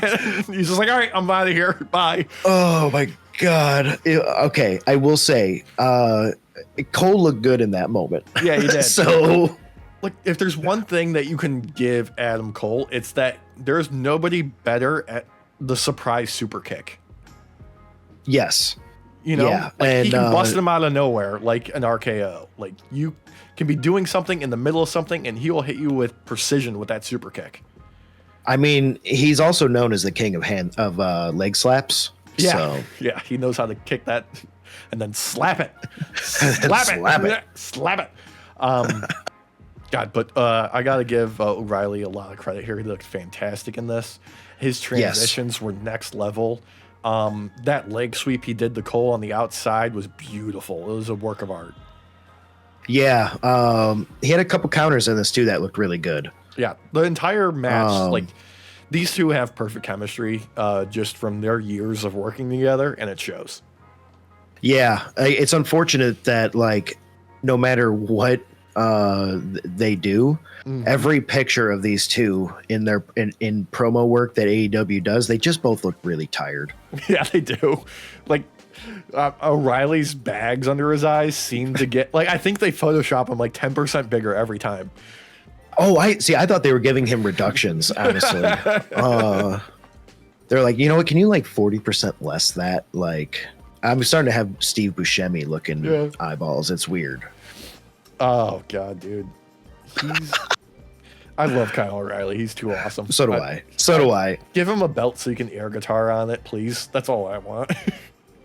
He's just like, all right, I'm out of here. Bye. Oh, my God. Okay, I will say, Cole looked good in that moment. Yeah, he did. So, like, if there's one thing that you can give Adam Cole, it's that there's nobody better at the surprise super kick. Yes. He can bust him out of nowhere like an RKO. Like, you can be doing something in the middle of something, and he will hit you with precision with that super kick. I mean, he's also known as the king of leg slaps. Yeah, so. Yeah, he knows how to kick that and then slap it, slap it. God, but I gotta give O'Reilly a lot of credit here. He looked fantastic in this. His transitions were next level. That leg sweep he did to Cole on the outside was beautiful. It was a work of art. Yeah, he had a couple counters in this too that looked really good. Yeah, the entire match, these two have perfect chemistry just from their years of working together, and it shows. Yeah, it's unfortunate that no matter what they do, every picture of these two in their in promo work that AEW does, they just both look really tired. Yeah, they do. O'Reilly's bags under his eyes seem to get I think they Photoshop him 10% bigger every time. Oh, I thought they were giving him reductions, honestly. They're like, you know what, can you 40% less that? I'm starting to have Steve Buscemi looking eyeballs. It's weird. Oh God, dude. I love Kyle O'Reilly. He's too awesome. So do I. Give him a belt so you can air guitar on it, please. That's all I want.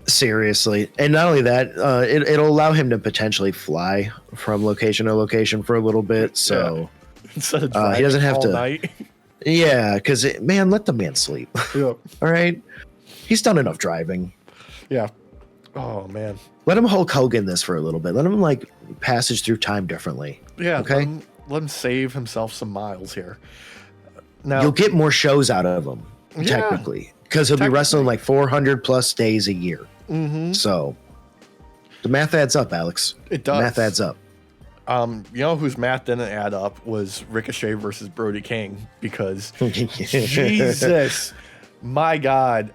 Seriously. And not only that, it'll allow him to potentially fly from location to location for a little bit. So instead of driving he doesn't have all to. night. Yeah, because man, let the man sleep. Yeah. All right, he's done enough driving. Yeah. Oh man. Let him Hulk Hogan this for a little bit. Let him like passage through time differently. Yeah. Okay. Let him save himself some miles here. Now You'll get more shows out of him technically because he'll be wrestling like 400 plus days a year. Mm-hmm. So the math adds up, Alex. It does. Math adds up. You know whose math didn't add up was Ricochet versus Brody King because Jesus, my God,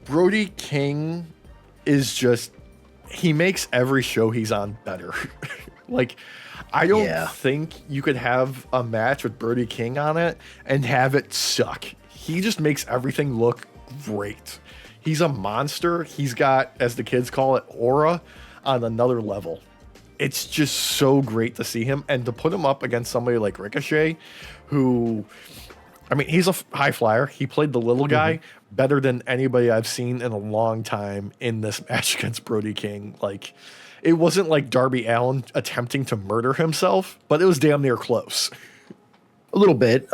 Brody King is just he makes every show he's on better. Like I don't think you could have a match with Brody King on it and have it suck. He just makes everything look great. He's a monster. He's got, as the kids call it, aura on another level. It's just so great to see him and to put him up against somebody like Ricochet, who, I mean, he's a high flyer. He played the little guy better than anybody I've seen in a long time in this match against Brody King. Like, it wasn't like Darby Allin attempting to murder himself, but it was damn near close. A little bit.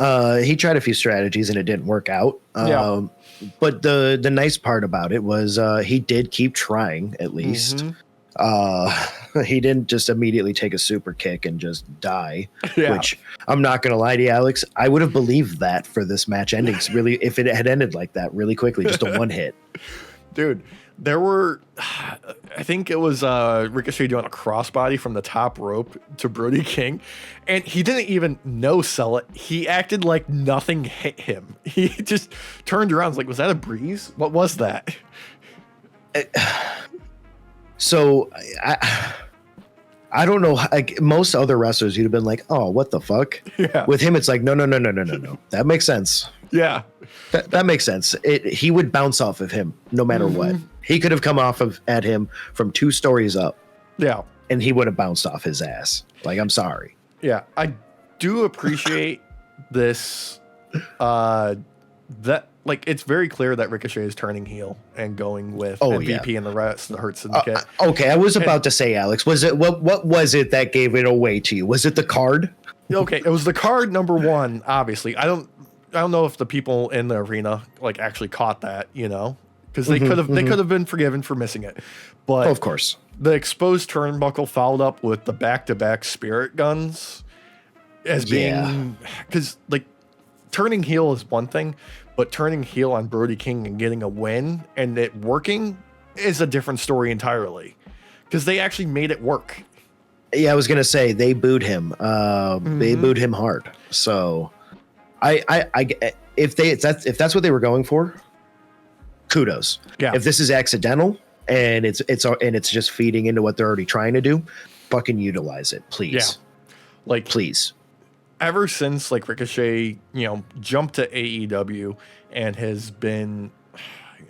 He tried a few strategies and it didn't work out. But the nice part about it was he did keep trying at least. He didn't just immediately take a super kick and just die, which I'm not going to lie to you, Alex. I would have believed that for this match ending really if it had ended like that really quickly, just a one hit. Dude, there were, I think it was Ricochet doing a crossbody from the top rope to Brody King, and he didn't even no-sell it. He acted like nothing hit him. He just turned around and was like, was that a breeze? What was that? So I don't know. Like most other wrestlers, you'd have been like, "Oh, what the fuck?" Yeah. With him, it's like, no. That makes sense. Yeah. That makes sense. He would bounce off of him no matter what. He could have come at him from 2 stories up. Yeah. And he would have bounced off his ass. Like, I'm sorry. Yeah. I do appreciate this. That like it's very clear that Ricochet is turning heel and going with MVP and the rest of the Hurt Syndicate. Okay, I was about to say, Alex, was it what was it that gave it away to you? Was it the card? Okay, it was the card number 1, obviously. I don't know if the people in the arena like actually caught that, you know, because they could have been forgiven for missing it. But of course, the exposed turnbuckle followed up with the back-to-back spirit guns as being because like turning heel is one thing, but turning heel on Brody King and getting a win and it working is a different story entirely because they actually made it work. Yeah, I was gonna say they booed him. They booed him hard. So, if that's what they were going for, kudos. Yeah. If this is accidental and it's just feeding into what they're already trying to do, fucking utilize it, please. Yeah. Like please. Ever since like Ricochet, you know, jumped to AEW and has been,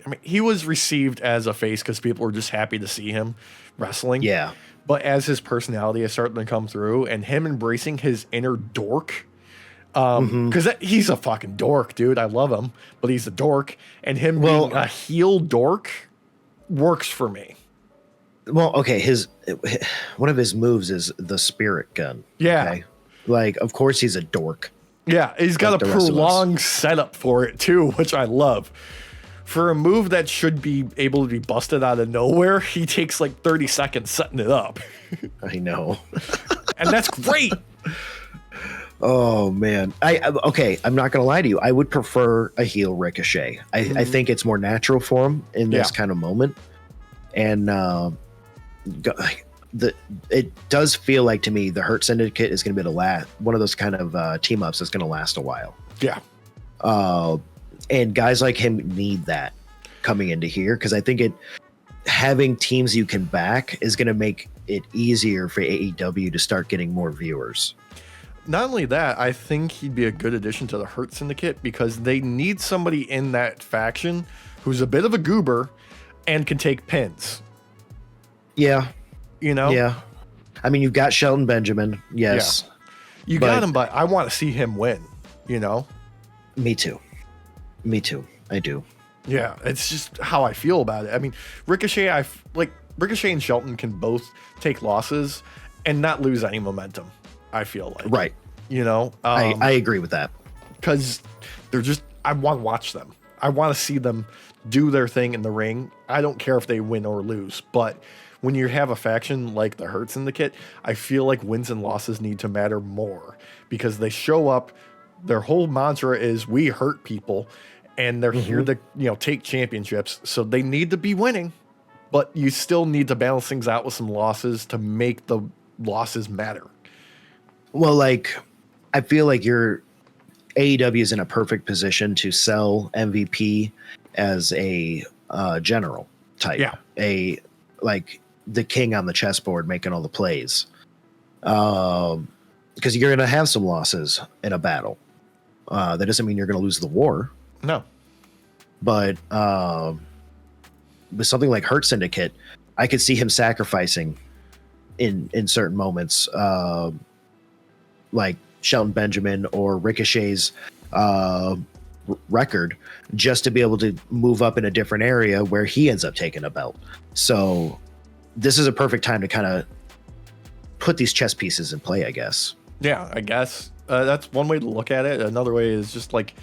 I mean, he was received as a face because people were just happy to see him wrestling. Yeah. But as his personality is starting to come through and him embracing his inner dork, because he's a fucking dork, dude. I love him, but he's a dork. And him being a heel dork works for me. Well, okay. One of his moves is the spirit gun. Yeah. Okay? Like, of course he's a dork. Yeah, he's got like a prolonged setup for it too, which I love. For a move that should be able to be busted out of nowhere, he takes like 30 seconds setting it up. I know. And that's great. Oh, man. I'm not going to lie to you. I would prefer a heel Ricochet. I think it's more natural for him in this kind of moment. And it does feel like to me the Hurt Syndicate is going to be one of those kind of team ups that's going to last a while. Yeah. And guys like him need that coming into here because I think having teams you can back is going to make it easier for AEW to start getting more viewers. Not only that, I think he'd be a good addition to the Hurt Syndicate because they need somebody in that faction who's a bit of a goober and can take pins. Yeah. You know? Yeah. I mean, you've got Shelton Benjamin. Yes. Yeah. You got him, but I want to see him win, you know? Me too. I do. Yeah, it's just how I feel about it. I mean, Ricochet and Shelton can both take losses and not lose any momentum, I feel like. Right. I agree with that. Because I want to watch them. I want to see them do their thing in the ring. I don't care if they win or lose, but when you have a faction like the Hurt Syndicate, I feel like wins and losses need to matter more because they show up. Their whole mantra is we hurt people, and they're here to take championships. So they need to be winning, but you still need to balance things out with some losses to make the losses matter. Well, like I feel like AEW is in a perfect position to sell MVP as a general type, like the king on the chessboard making all the plays, because you're going to have some losses in a battle. That doesn't mean you're going to lose the war. No, but with something like Hurt Syndicate, I could see him sacrificing in certain moments, like Shelton Benjamin or Ricochet's record, just to be able to move up in a different area where he ends up taking a belt. So this is a perfect time to kind of put these chess pieces in play, I guess. Yeah, I guess that's one way to look at it. Another way is just like,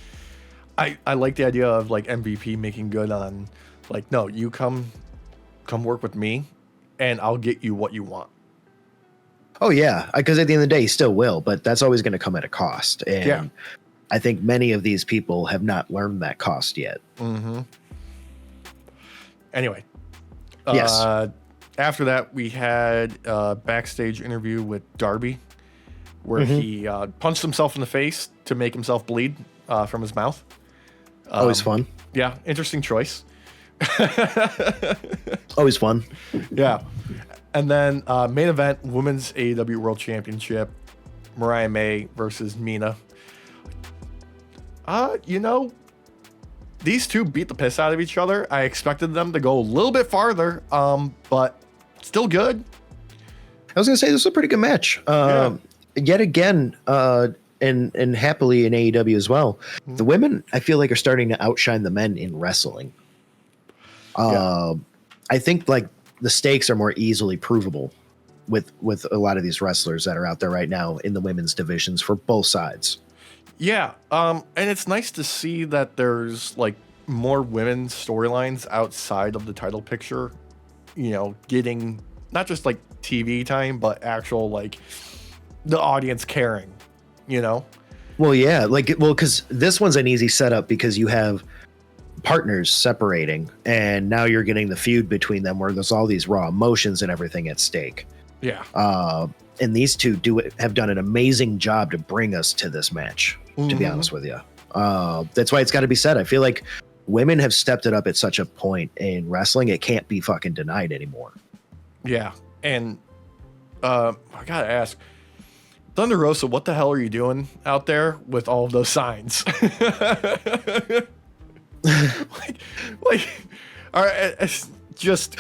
I like the idea of like MVP making good on like, no, you come work with me and I'll get you what you want. Oh yeah, because at the end of the day, he still will, but that's always going to come at a cost. And I think many of these people have not learned that cost yet. Mm-hmm. Anyway, yes. After that, we had a backstage interview with Darby, where he punched himself in the face to make himself bleed from his mouth. Always fun. Yeah, interesting choice. Always fun. Yeah. And then main event, Women's AEW World Championship, Mariah May versus Mina. These two beat the piss out of each other. I expected them to go a little bit farther, but still good. I was going to say, this was a pretty good match. Yet again, and happily in AEW as well, the women, I feel like, are starting to outshine the men in wrestling. I think like the stakes are more easily provable with a lot of these wrestlers that are out there right now in the women's divisions for both sides. Yeah. And it's nice to see that there's like more women's storylines outside of the title picture, getting not just like TV time, but actual like the audience caring, Well, yeah, because this one's an easy setup because you have partners separating, and now you're getting the feud between them where there's all these raw emotions and everything at stake. Yeah. And these two have done an amazing job to bring us to this match, to be honest with you. That's why it's got to be said. I feel like women have stepped it up at such a point in wrestling, it can't be fucking denied anymore. Yeah. And I gotta ask, Thunder Rosa, what the hell are you doing out there with all of those signs? All right, it's just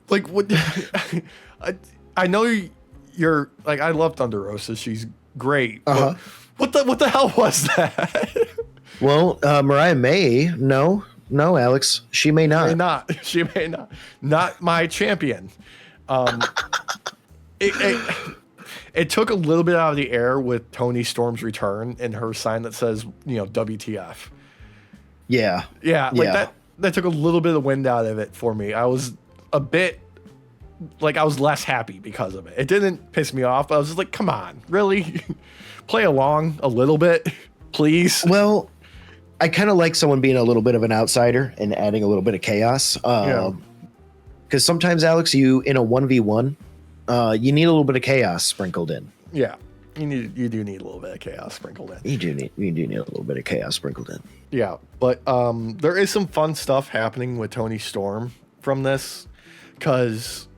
like what? I know you're like, I love Thunder Rosa. She's great. What the hell was that? Well, Mariah May, no, Alex, she may not. She may not. Not my champion. It took a little bit out of the air with Toni Storm's return and her sign that says, WTF. Yeah. Like that took a little bit of wind out of it for me. I was a bit like, I was less happy because of it. It didn't piss me off, but I was just like, come on, really? Play along a little bit, please. Well, I kind of like someone being a little bit of an outsider and adding a little bit of chaos. Because sometimes, Alex, you in a 1v1, you need a little bit of chaos sprinkled in. Yeah. You do need a little bit of chaos sprinkled in. You do need a little bit of chaos sprinkled in. Yeah, but there is some fun stuff happening with Toni Storm from this, because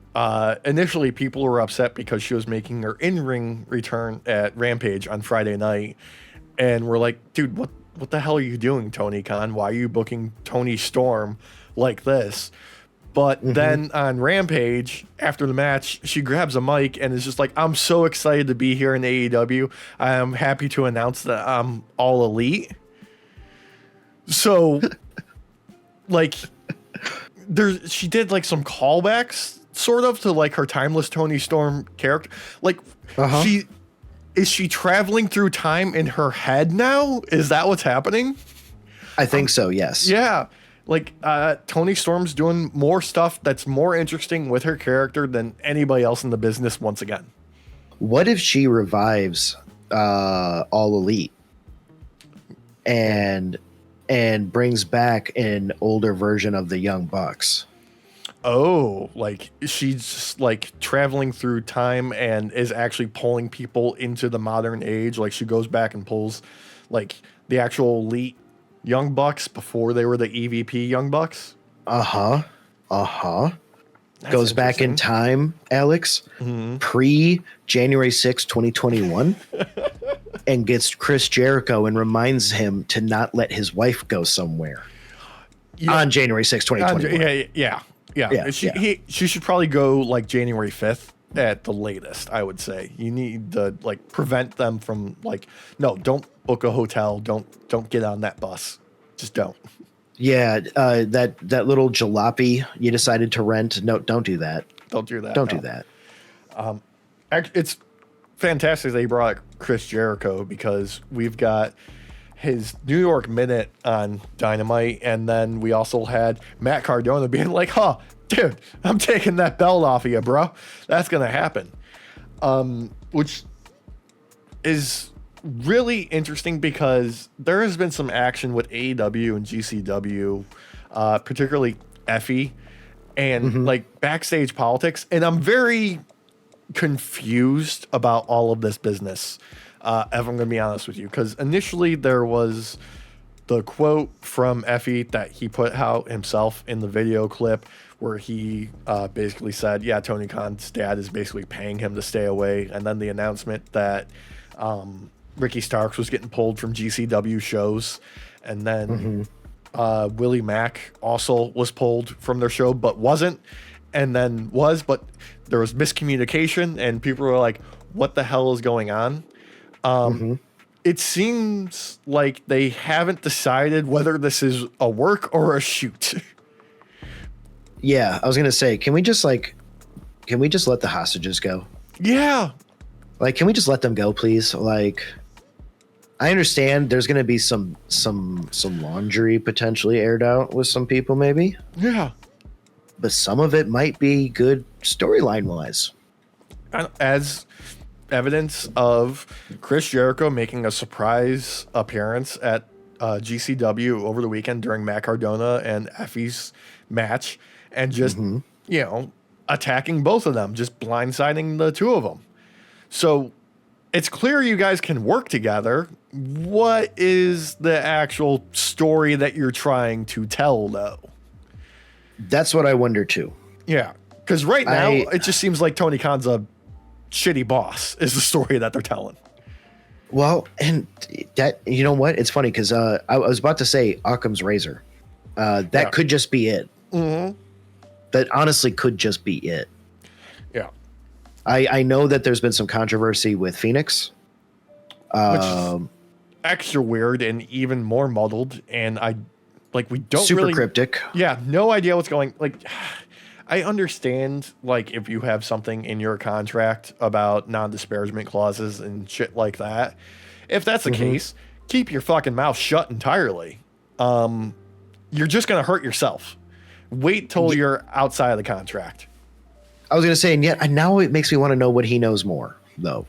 initially people were upset because she was making her in-ring return at Rampage on Friday night, and we're like, dude, what the hell are you doing, Tony Khan? Why are you booking Toni Storm like this? But then on Rampage, after the match, she grabs a mic and is just like, I'm so excited to be here in AEW. I am happy to announce that I'm all elite. So, like, she did, like, some callbacks, sort of, to, like, her timeless Toni Storm character. Like, is she traveling through time in her head now? Is that what's happening? I think so, yes. Yeah. Like, Toni Storm's doing more stuff that's more interesting with her character than anybody else in the business once again. What if she revives All Elite and brings back an older version of the Young Bucks? Oh, like she's just like traveling through time and is actually pulling people into the modern age. Like she goes back and pulls like the actual Elite Young Bucks before they were the EVP Young Bucks. Goes back in time, Alex, pre January 6, 2021, and gets Chris Jericho and reminds him to not let his wife go somewhere on January 6, 2021. Yeah. She should probably go like January 5th at the latest, I would say. You need to like prevent them from like, no, don't book a hotel. Don't get on that bus. Just don't. Yeah. That little jalopy you decided to rent. No, don't do that. Don't do that. Don't do that. It's fantastic they brought Chris Jericho because we've got his New York Minute on Dynamite, and then we also had Matt Cardona being like, "Huh, dude, I'm taking that belt off of you, bro. That's gonna happen," which is really interesting because there has been some action with AEW and GCW, particularly Effie, and like backstage politics, and I'm very confused about all of this business. If I'm going to be honest with you, because initially there was the quote from Effie that he put out himself in the video clip where he basically said, yeah, Tony Khan's dad is basically paying him to stay away. And then the announcement that Ricky Starks was getting pulled from GCW shows. And then Willie Mack also was pulled from their show, but wasn't. And then was, but there was miscommunication and people were like, what the hell is going on? It seems like they haven't decided whether this is a work or a shoot. Yeah, I was gonna say, can we just let the hostages go? Yeah. Like, can we just let them go, please? Like, I understand there's gonna be some laundry potentially aired out with some people, maybe. Yeah. But some of it might be good storyline wise. As evidence of Chris Jericho making a surprise appearance at GCW over the weekend during Matt Cardona and Effie's match and just, attacking both of them, just blindsiding the two of them. So it's clear you guys can work together. What is the actual story that you're trying to tell, though? That's what I wonder, too. Yeah, because right now it just seems like Tony Khan's a shitty boss is the story that they're telling. Well, and that, you know what? It's funny because I was about to say Occam's razor. That could just be it. That honestly could just be it. Yeah. I know that there's been some controversy with Phoenix. Which is extra weird and even more muddled. And we don't super really... cryptic. Yeah, no idea what's going... I understand, if you have something in your contract about non-disparagement clauses and shit like that. If that's the case, keep your fucking mouth shut entirely. You're just going to hurt yourself. Wait till you're outside of the contract. I was going to say, and now it makes me want to know what he knows more, though.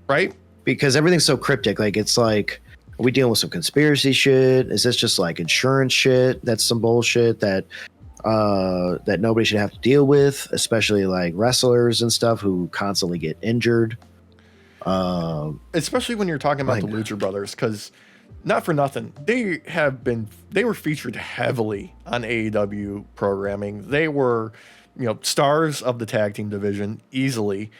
Right? Because everything's so cryptic. It's like, are we dealing with some conspiracy shit? Is this just insurance shit? That's some bullshit that nobody should have to deal with, especially wrestlers and stuff who constantly get injured. Especially when you're talking about the Lucha Brothers, because not for nothing, they were featured heavily on AEW programming. They were, stars of the tag team division easily.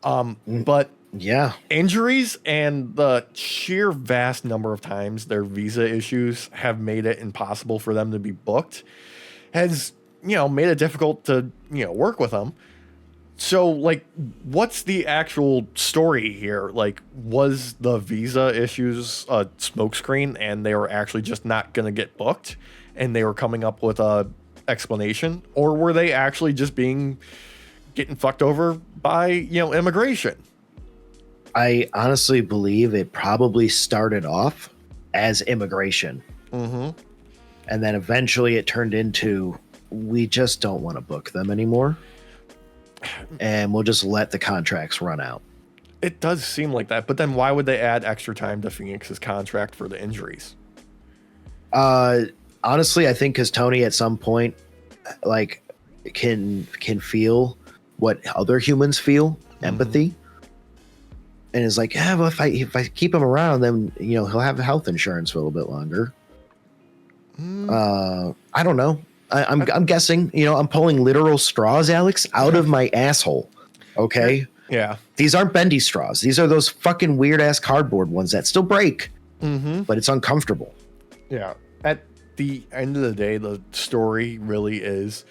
But yeah, injuries and the sheer vast number of times their visa issues have made it impossible for them to be booked has, made it difficult to, work with them. So, what's the actual story here? Was the visa issues a smokescreen and they were actually just not going to get booked and they were coming up with a explanation? Or were they actually just getting fucked over by, immigration? I honestly believe it probably started off as immigration. Mm-hmm. And then eventually it turned into, we just don't want to book them anymore. And we'll just let the contracts run out. It does seem like that. But then why would they add extra time to Phoenix's contract for the injuries? Honestly, I think because Tony at some point, like, can feel what other humans feel, empathy. And is like, yeah, well, if I keep him around, then, you know, he'll have health insurance for a little bit longer. I don't know. I'm guessing, you know, I'm pulling literal straws, Alex, out of my asshole. Okay. Yeah. These aren't bendy straws. These are those fucking weird ass cardboard ones that still break, but it's uncomfortable. Yeah. At the end of the day, the story really is.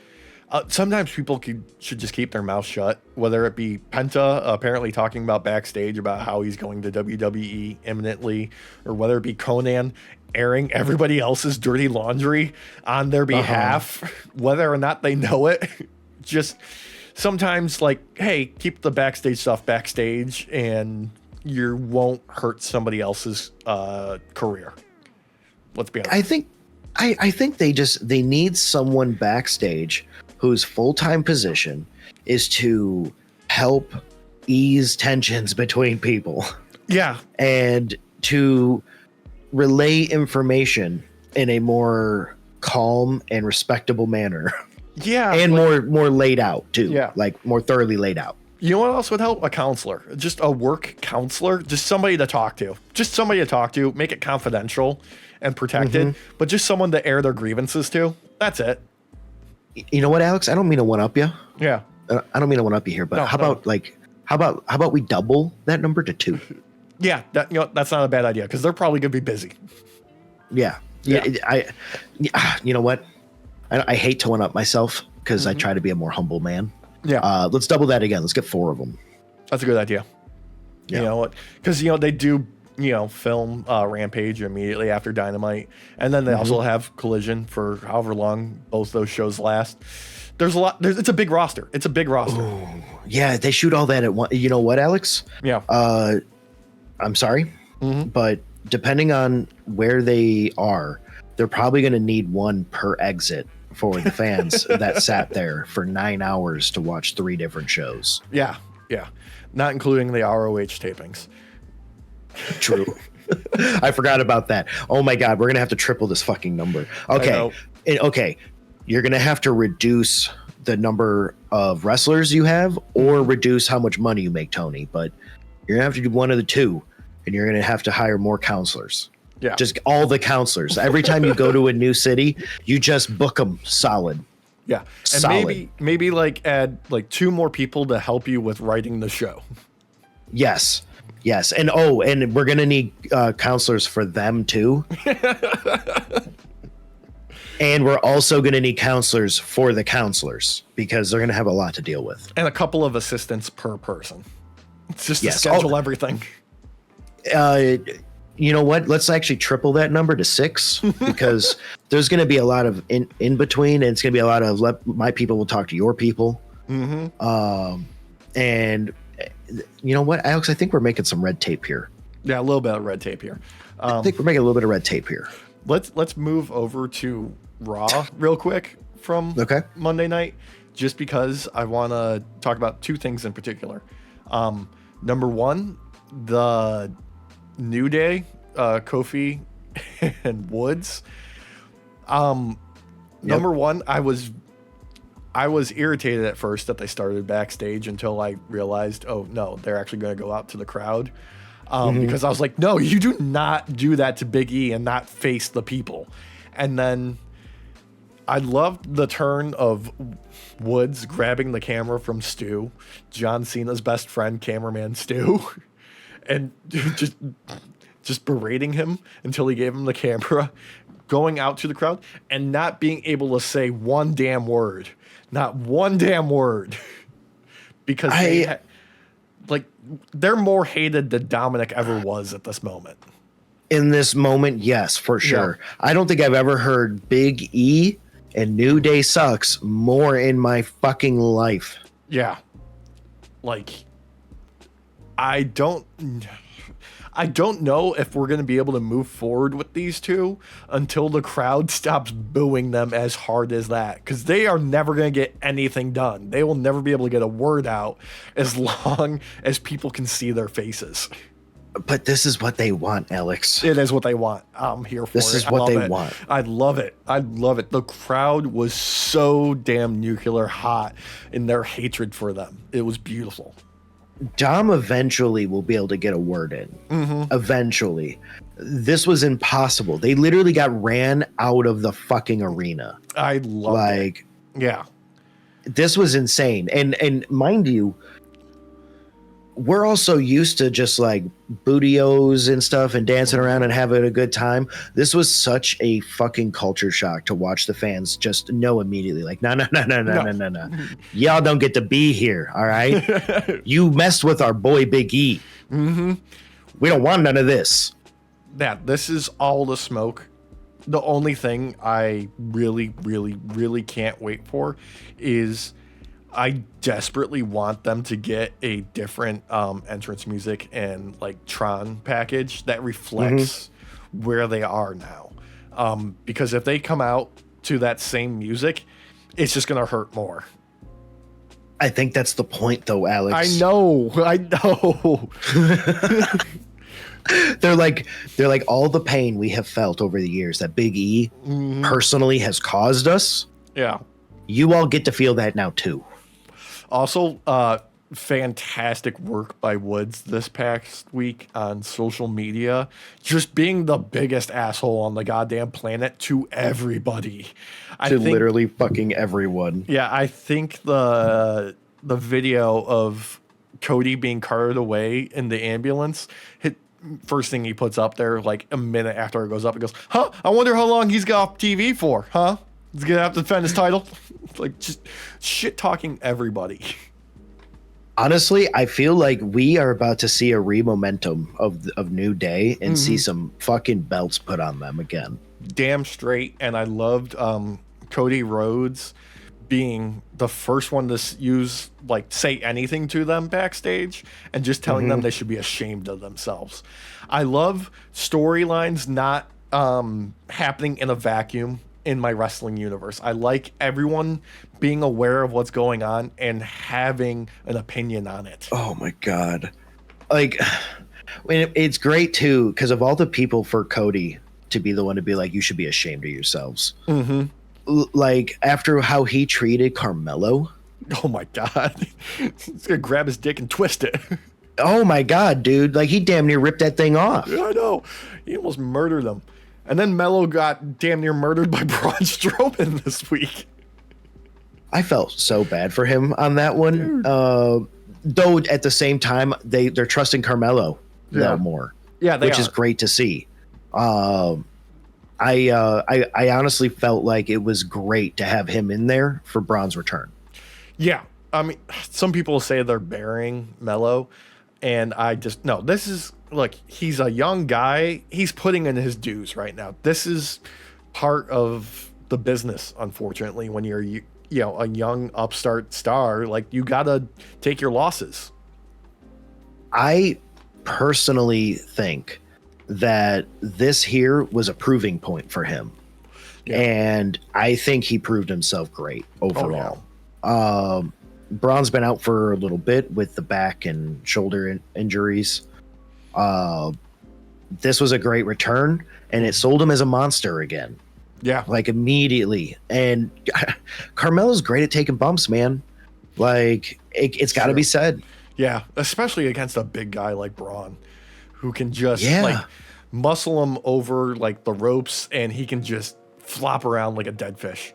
Sometimes people should just keep their mouth shut, whether it be Penta apparently talking about backstage about how he's going to WWE imminently, or whether it be Conan airing everybody else's dirty laundry on their behalf, whether or not they know it. Just sometimes, like, hey, keep the backstage stuff backstage and you won't hurt somebody else's career. Let's be honest. I think they need someone backstage whose full-time position is to help ease tensions between people. Yeah. And to relay information in a more calm and respectable manner. Yeah. And like, more laid out too. Yeah. Like more thoroughly laid out. You know what else would help? A counselor. Just a work counselor. Just somebody to talk to. Just somebody to talk to. Make it confidential and protected. But just someone to air their grievances to. That's it. You know what, Alex? I don't mean to one up you. Yeah. I don't mean to one up you here, but how about we double that number to 2? Yeah, that's not a bad idea because they're probably gonna be busy. Yeah. You know what? I hate to one up myself because I try to be a more humble man. Yeah. Let's double that again. Let's get 4 of them. That's a good idea. Yeah. You know what? Because they do film Rampage immediately after Dynamite, and then they also have Collision for however long both those shows last. There's a lot. It's a big roster. Ooh, yeah, they shoot all that at once. You know what, Alex? Yeah. I'm sorry, but depending on where they are, they're probably going to need one per exit for the fans that sat there for 9 hours to watch 3 different shows. Yeah. Not including the ROH tapings. True. I forgot about that. Oh my God, we're gonna have to triple this fucking number. Okay, you're gonna have to reduce the number of wrestlers you have, or reduce how much money you make, Tony. But you're gonna have to do one of the two, and you're gonna have to hire more counselors. Yeah, just all the counselors. Every time you go to a new city, you just book them solid. Yeah, and solid. maybe like add like 2 more people to help you with writing the show. Yes, and we're gonna need counselors for them too. And we're also gonna need counselors for the counselors because they're gonna have a lot to deal with. And a couple of assistants per person. It's just to schedule everything. You know what? Let's actually triple that number to 6 because there's going to be a lot of in between, and it's going to be a lot of my people will talk to your people. And you know what, Alex? I think we're making some red tape here. Yeah, a little bit of red tape here. I think we're making a little bit of red tape here. Let's move over to Raw real quick from Monday night, just because I want to talk about 2 things in particular. Number 1, the New Day, Kofi and Woods. Number 1, I was irritated at first that they started backstage until I realized, oh no, they're actually going to go out to the crowd. Because I was like, no, you do not do that to Big E and not face the people. And then I loved the turn of Woods grabbing the camera from Stu, John Cena's best friend, cameraman Stu, and just berating him until he gave him the camera, going out to the crowd and not being able to say one damn word. Not one damn word. Because they're more hated than Dominic ever was at this moment. In this moment, yes, for sure. Yeah. I don't think I've ever heard Big E and New Day sucks more in my fucking life. Yeah. Like, I don't know if we're going to be able to move forward with these two until the crowd stops booing them as hard as that, because they are never going to get anything done. They will never be able to get a word out as long as people can see their faces. But this is what they want, Alex. It is what they want. I'm here for it. This is what they want. I love it. I love it. The crowd was so damn nuclear hot in their hatred for them. It was beautiful. Dom eventually will be able to get a word in. Eventually. This was impossible. They literally got ran out of the fucking arena. I love it. Yeah. This was insane. And mind you, we're also used to just like bootios and stuff and dancing around and having a good time. This was such a fucking culture shock to watch the fans just know immediately, like, no. Y'all don't get to be here, all right? You messed with our boy Big E. We don't want none of this. Yeah, this is all the smoke. The only thing I really can't wait for is I desperately want them to get a different entrance music and like Tron package that reflects where they are now. Because if they come out to that same music, it's just going to hurt more. I think that's the point though, Alex. I know. They're like all the pain we have felt over the years that Big E personally has caused us. Yeah. You all get to feel that now too. Also, fantastic work by Woods this past week on social media, just being the biggest asshole on the goddamn planet to everybody. Literally fucking everyone. Yeah, I think the video of Cody being carted away in the ambulance, first thing he puts up there, like a minute after it goes up, he goes, "Huh? I wonder how long he's got off TV for, huh? He's gonna have to defend his title." Like, just shit talking everybody. Honestly, I feel like we are about to see a re-momentum of New Day and see some fucking belts put on them again. Damn straight. And I loved Cody Rhodes being the first one to say anything to them backstage and just telling them they should be ashamed of themselves. I love storylines not happening in a vacuum in my wrestling universe. I like everyone being aware of what's going on and having an opinion on it. Oh my God. Like, it's great too, because of all the people for Cody to be the one to be like, you should be ashamed of yourselves. Like, after how he treated Carmelo. Oh my God. He's gonna grab his dick and twist it. Oh my God, dude. Like, he damn near ripped that thing off. Yeah, I know. He almost murdered him. And then Melo got damn near murdered by Braun Strowman this week. I felt so bad for him on that one. Though at the same time, they're trusting Carmelo a little more. Yeah, which is great to see. I honestly felt like it was great to have him in there for Braun's return. Yeah. I mean, some people say they're burying Melo, and I just, no, this is, look, he's a young guy. He's putting in his dues right now. This is part of the business, unfortunately, when you're, a young upstart star. Like, you got to take your losses. I personally think that this here was a proving point for him. Yeah. And I think he proved himself great overall. Oh, yeah. Braun's been out for a little bit with the back and shoulder injuries. This was a great return, and it sold him as a monster again. Yeah. Like, immediately. And Carmelo's great at taking bumps, man. Like, it's got to be said. Yeah, especially against a big guy like Braun, who can just like muscle him over like the ropes, and he can just flop around like a dead fish.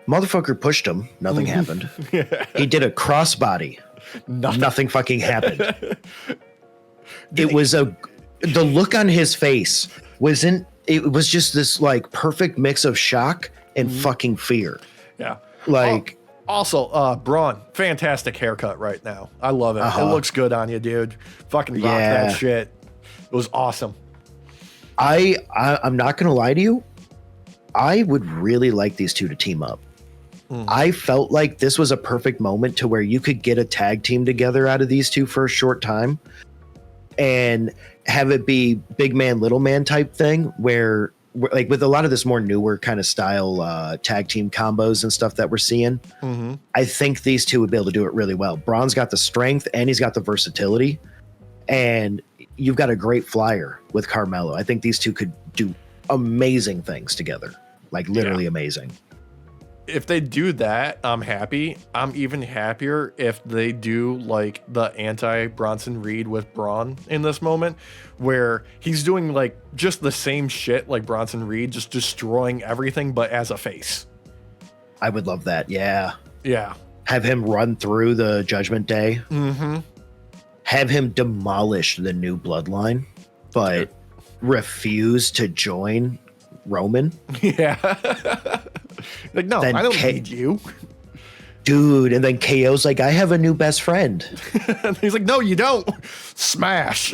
Motherfucker pushed him. Nothing happened. He did a crossbody. Nothing fucking happened. It was the look on his face it was just this like perfect mix of shock and fucking fear. Yeah. Like, also, Braun, fantastic haircut right now. I love it. It looks good on you, dude. Fucking rock that shit. It was awesome. I'm not gonna lie to you. I would really like these two to team up. I felt like this was a perfect moment to where you could get a tag team together out of these two for a short time and have it be big man, little man type thing where like with a lot of this more newer kind of style tag team combos and stuff that we're seeing, I think these two would be able to do it really well. Braun's got the strength and he's got the versatility, and you've got a great flyer with Carmelo. I think these two could do amazing things together, like literally amazing. If they do that, I'm happy. I'm even happier if they do like the anti-Bronson Reed with Braun in this moment, where he's doing like just the same shit like Bronson Reed, just destroying everything, but as a face. I would love that. Yeah. Yeah. Have him run through the Judgment Day. Have him demolish the new bloodline, but refuse to join Roman. Yeah. Like, no, then I don't need you. Dude, and then KO's like, I have a new best friend. And he's like, no, you don't. Smash.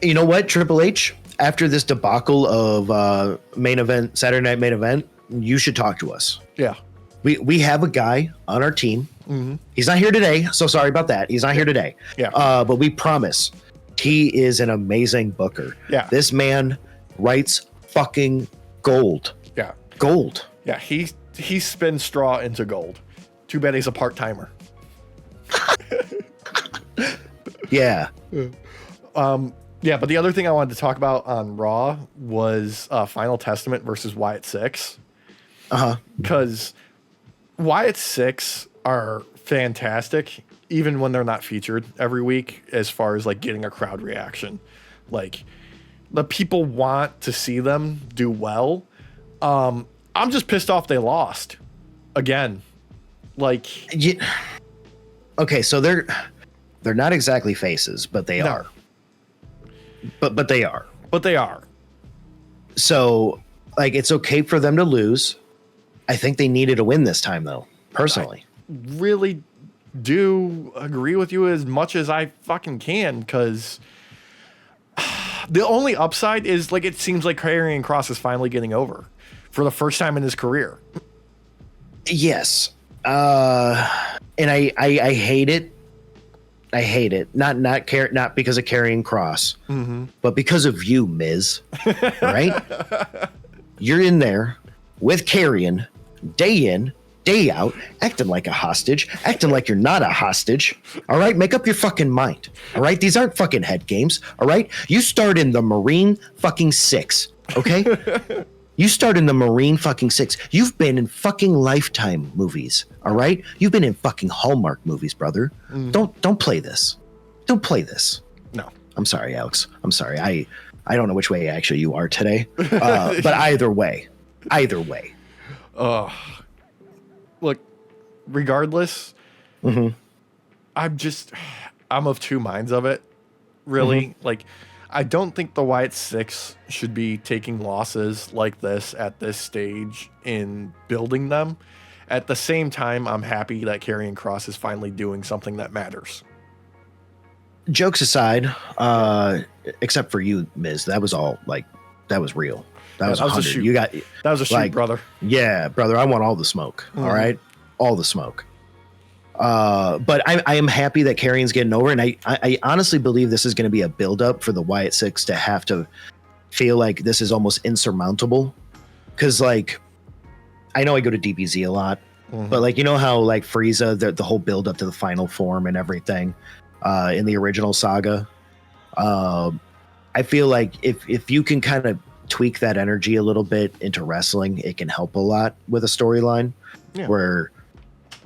You know what, Triple H? After this debacle of main event, Saturday Night Main Event, you should talk to us. Yeah. We have a guy on our team. He's not here today, so sorry about that. He's not here today. Yeah. But we promise he is an amazing booker. Yeah. This man writes fucking gold. Yeah. Gold. Yeah, he spins straw into gold. Too bad he's a part-timer. Yeah. Yeah, but the other thing I wanted to talk about on Raw was Final Testament versus Wyatt 6. Because Wyatt 6 are fantastic, even when they're not featured every week, as far as like getting a crowd reaction. Like, the people want to see them do well. I'm just pissed off they lost again. Like, okay, so they're not exactly faces, but they are. But they are. But they are. So, like, it's okay for them to lose. I think they needed a win this time, though. Personally, I really do agree with you as much as I fucking can, because the only upside is, like, it seems like Karrion Kross is finally getting over for the first time in his career. Yes. And I hate it. I hate it. Not because of Karrion Kross, but because of you, Miz. Right? You're in there with Karrion, day in, day out, acting like a hostage, acting like you're not a hostage. All right? Make up your fucking mind. All right? These aren't fucking head games. All right? You start in the Marine fucking 6. Okay? You start in the Marine fucking 6. You've been in fucking Lifetime movies. All right? You've been in fucking Hallmark movies, brother. Don't play this. Don't play this. No. I'm sorry, Alex. I'm sorry. I don't know which way actually you are today. But either way. Look, regardless, I'm of two minds of it, really. Like, I don't think the Wyatt 6 should be taking losses like this at this stage in building them. At the same time, I'm happy that Karrion Kross is finally doing something that matters. Jokes aside, except for you, Miz, that was all, like, that was real. That was 100. shoot. You got That was a shoot, like, brother. Yeah, brother. I want all the smoke. All right, all the smoke. But I am happy that Karrion's getting over, and I honestly believe this is going to be a buildup for the Wyatt 6 to have to feel like this is almost insurmountable. Because, like, I know I go to DBZ a lot, but, like, you know how, like, Frieza, the whole buildup to the final form and everything in the original saga. I feel like if you can kind of tweak that energy a little bit into wrestling, it can help a lot with a storyline where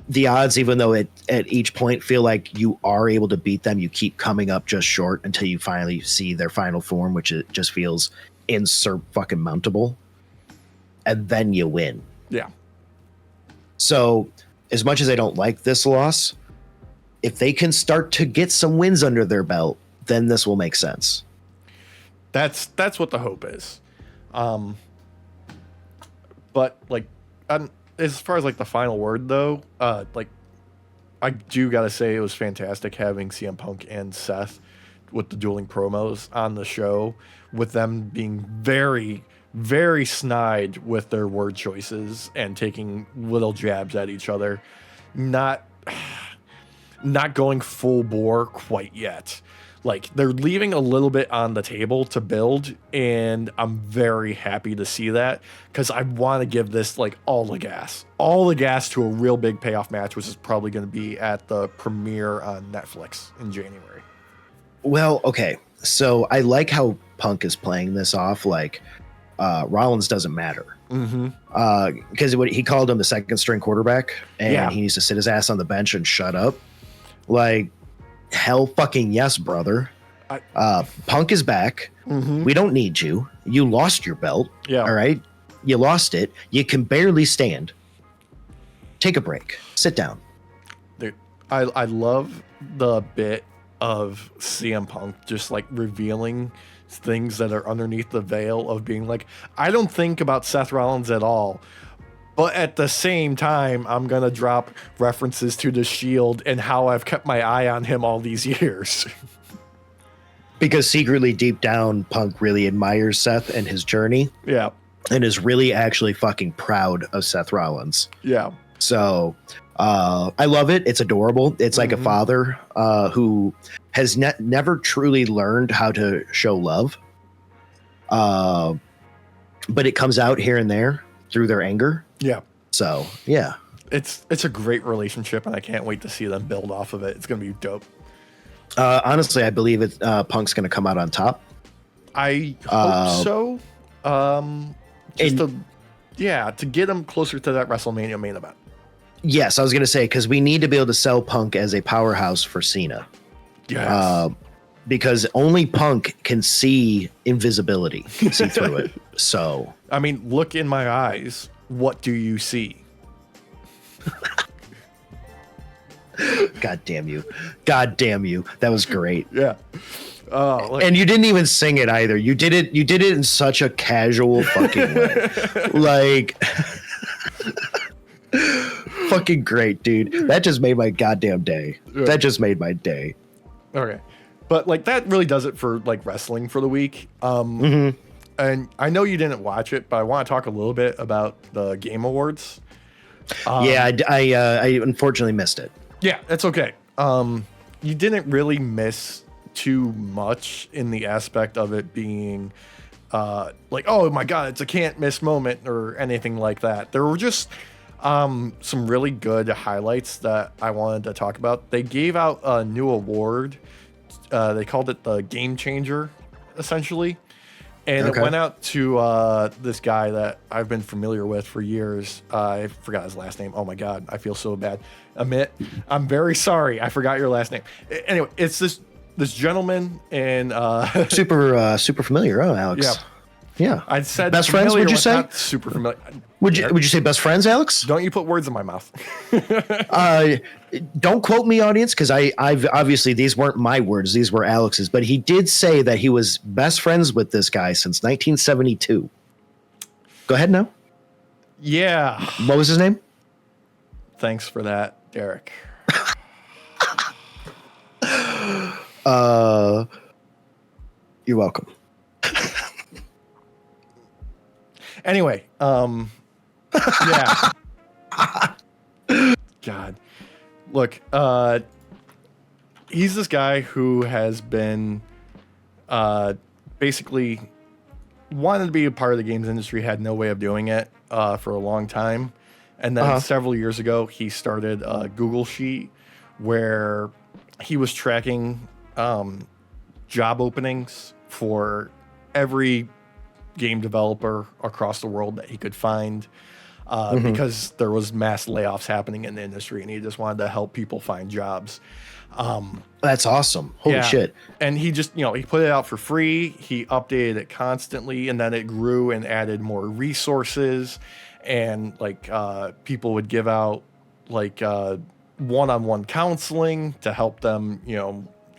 the odds, even though at each point feel like you are able to beat them, you keep coming up just short until you finally see their final form, which it just feels fucking mountable, and then you win. Yeah. So as much as I don't like this loss, if they can start to get some wins under their belt, then this will make sense. That's what the hope is. But, like, as far as, like, the final word, though, like, I do gotta say it was fantastic having CM Punk and Seth with the dueling promos on the show, with them being very, very snide with their word choices and taking little jabs at each other. Not going full bore quite yet. Like, they're leaving a little bit on the table to build, and I'm very happy to see that, because I want to give this like all the gas to a real big payoff match, which is probably going to be at the premiere on Netflix in January. Well, okay, so I like how Punk is playing this off like Rollins doesn't matter, because he called him the second string quarterback, and he needs to sit his ass on the bench and shut up. Like, hell fucking yes, brother. Punk is back. We don't need you. You lost your belt. Yeah. All right. You lost it. You can barely stand. Take a break. Sit down. Dude, I love the bit of CM Punk just like revealing things that are underneath the veil of being like, I don't think about Seth Rollins at all. But at the same time, I'm going to drop references to the Shield and how I've kept my eye on him all these years. Because secretly, deep down, Punk really admires Seth and his journey. Yeah. And is really actually fucking proud of Seth Rollins. Yeah. So I love it. It's adorable. It's like a father who has never truly learned how to show love. But it comes out here and there through their anger. Yeah. So, yeah. It's a great relationship, and I can't wait to see them build off of it. It's going to be dope. Honestly, I believe Punk's going to come out on top. I hope so. To get him closer to that WrestleMania main event. Yes, I was going to say, because we need to be able to sell Punk as a powerhouse for Cena. Yes. Because only Punk can see invisibility, see through it. So, I mean, look in my eyes. What do you see? God damn you. God damn you. That was great. Yeah. And you didn't even sing it either. You did it in such a casual fucking way. Like fucking great, dude. That just made my goddamn day. Yeah. That just made my day. Okay. But like that really does it for like wrestling for the week. And I know you didn't watch it, but I want to talk a little bit about the Game Awards. I unfortunately missed it. Yeah, that's okay. You didn't really miss too much in the aspect of it being like, oh my God, it's a can't miss moment or anything like that. There were just some really good highlights that I wanted to talk about. They gave out a new award. They called it the Game Changer, essentially. And it went out to this guy that I've been familiar with for years. I forgot his last name. Oh my God, I feel so bad. Amit, I'm very sorry. I forgot your last name. Anyway, it's this gentleman and super familiar. Oh, Alex. Yeah. Yeah. I said best friends, would you say? Not super familiar. Would you say best friends, Alex? Don't you put words in my mouth. Don't quote me, audience, because I've obviously these weren't my words, these were Alex's, but he did say that he was best friends with this guy since 1972. Go ahead now. Yeah. What was his name? Thanks for that, Derek. You're welcome. Anyway, yeah. God. Look, he's this guy who has been basically wanted to be a part of the games industry, had no way of doing it for a long time. And then several years ago, he started a Google Sheet where he was tracking job openings for every game developer across the world that he could find because there was mass layoffs happening in the industry and he just wanted to help people find jobs. That's awesome. Holy shit. And he just, he put it out for free. He updated it constantly and then it grew and added more resources and like people would give out like one-on-one counseling to help them,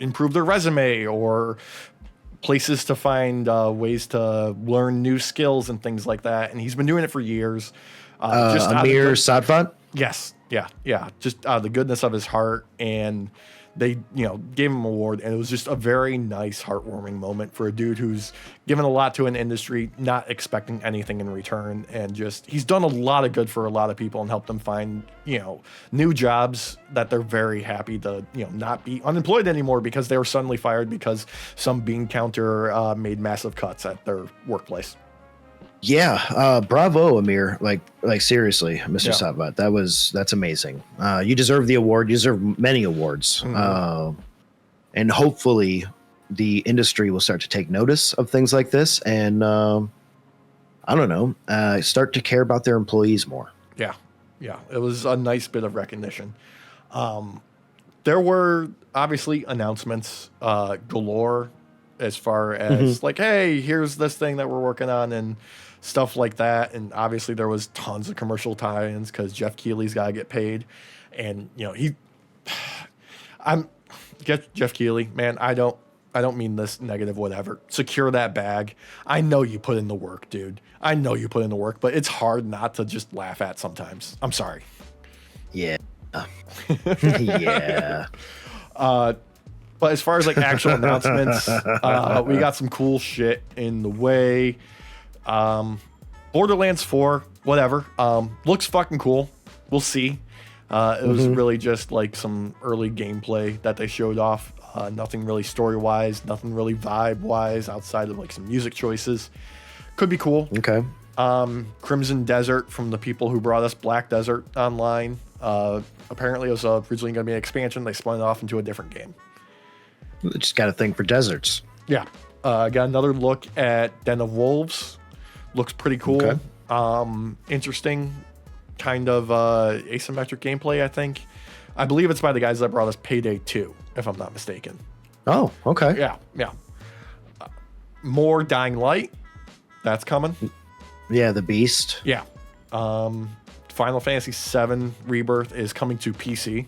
improve their resume or places to find ways to learn new skills and things like that. And he's been doing it for years. Amir Sadfat? Yes. Yeah. Yeah. Just the goodness of his heart. And they, gave him an award. And it was just a very nice, heartwarming moment for a dude who's given a lot to an industry, not expecting anything in return. And he's done a lot of good for a lot of people and helped them find, new jobs that they're very happy to, not be unemployed anymore because they were suddenly fired because some bean counter made massive cuts at their workplace. Yeah, bravo, Amir. Like seriously, Mr. Sabat. That's amazing. You deserve the award. You deserve many awards. And hopefully the industry will start to take notice of things like this and I don't know, start to care about their employees more. Yeah. Yeah. It was a nice bit of recognition. There were obviously announcements galore as far as like, hey, here's this thing that we're working on and stuff like that. And obviously there was tons of commercial tie-ins because Jeff Keighley's got to get paid. And, Jeff Keighley, man, I don't mean this negative, whatever. Secure that bag. I know you put in the work, dude. I know you put in the work, but it's hard not to just laugh at sometimes. I'm sorry. Yeah. Yeah. But as far as like actual announcements, we got some cool shit in the way. Borderlands 4, whatever. Looks fucking cool. We'll see. It was really just like some early gameplay that they showed off. Nothing really story-wise, nothing really vibe-wise outside of like some music choices. Could be cool. Okay. Crimson Desert from the people who brought us Black Desert Online. Apparently it was originally going to be an expansion. They spun it off into a different game. Just got a thing for deserts. Yeah. Got another look at Den of Wolves. Looks pretty cool. Okay. Interesting kind of asymmetric gameplay, I think. I believe it's by the guys that brought us Payday 2, if I'm not mistaken. Oh, okay. Yeah. More Dying Light. That's coming. Yeah, the Beast. Yeah. Final Fantasy VII Rebirth is coming to PC.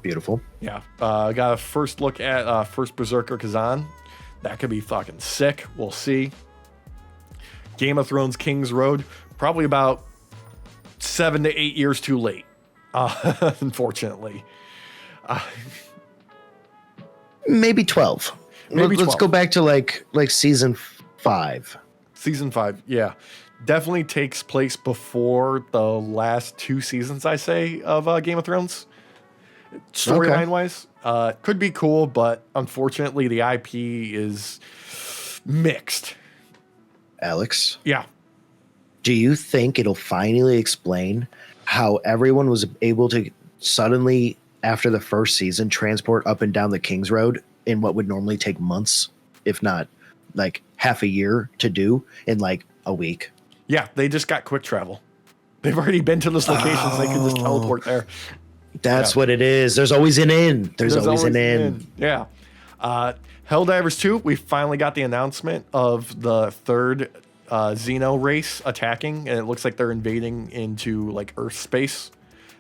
Beautiful. Yeah. Got a first look at First Berserker Kazan. That could be fucking sick. We'll see. Game of Thrones King's Road. Probably about 7 to 8 years too late. Unfortunately. Maybe 12. Let's go back to like season 5. Season 5, yeah. Definitely takes place before the last 2 seasons, I say, of Game of Thrones. Storyline wise, could be cool, but unfortunately the IP is mixed. Alex? Yeah. Do you think it'll finally explain how everyone was able to suddenly, after the first season, transport up and down the King's Road in what would normally take months, if not like half a year to do in like a week? Yeah, they just got quick travel. They've already been to those locations. Oh. They can just teleport there. That's what it is. There's always an in. There's always an in. Yeah. Helldivers 2, we finally got the announcement of the third Xeno race attacking, and it looks like they're invading into like Earth space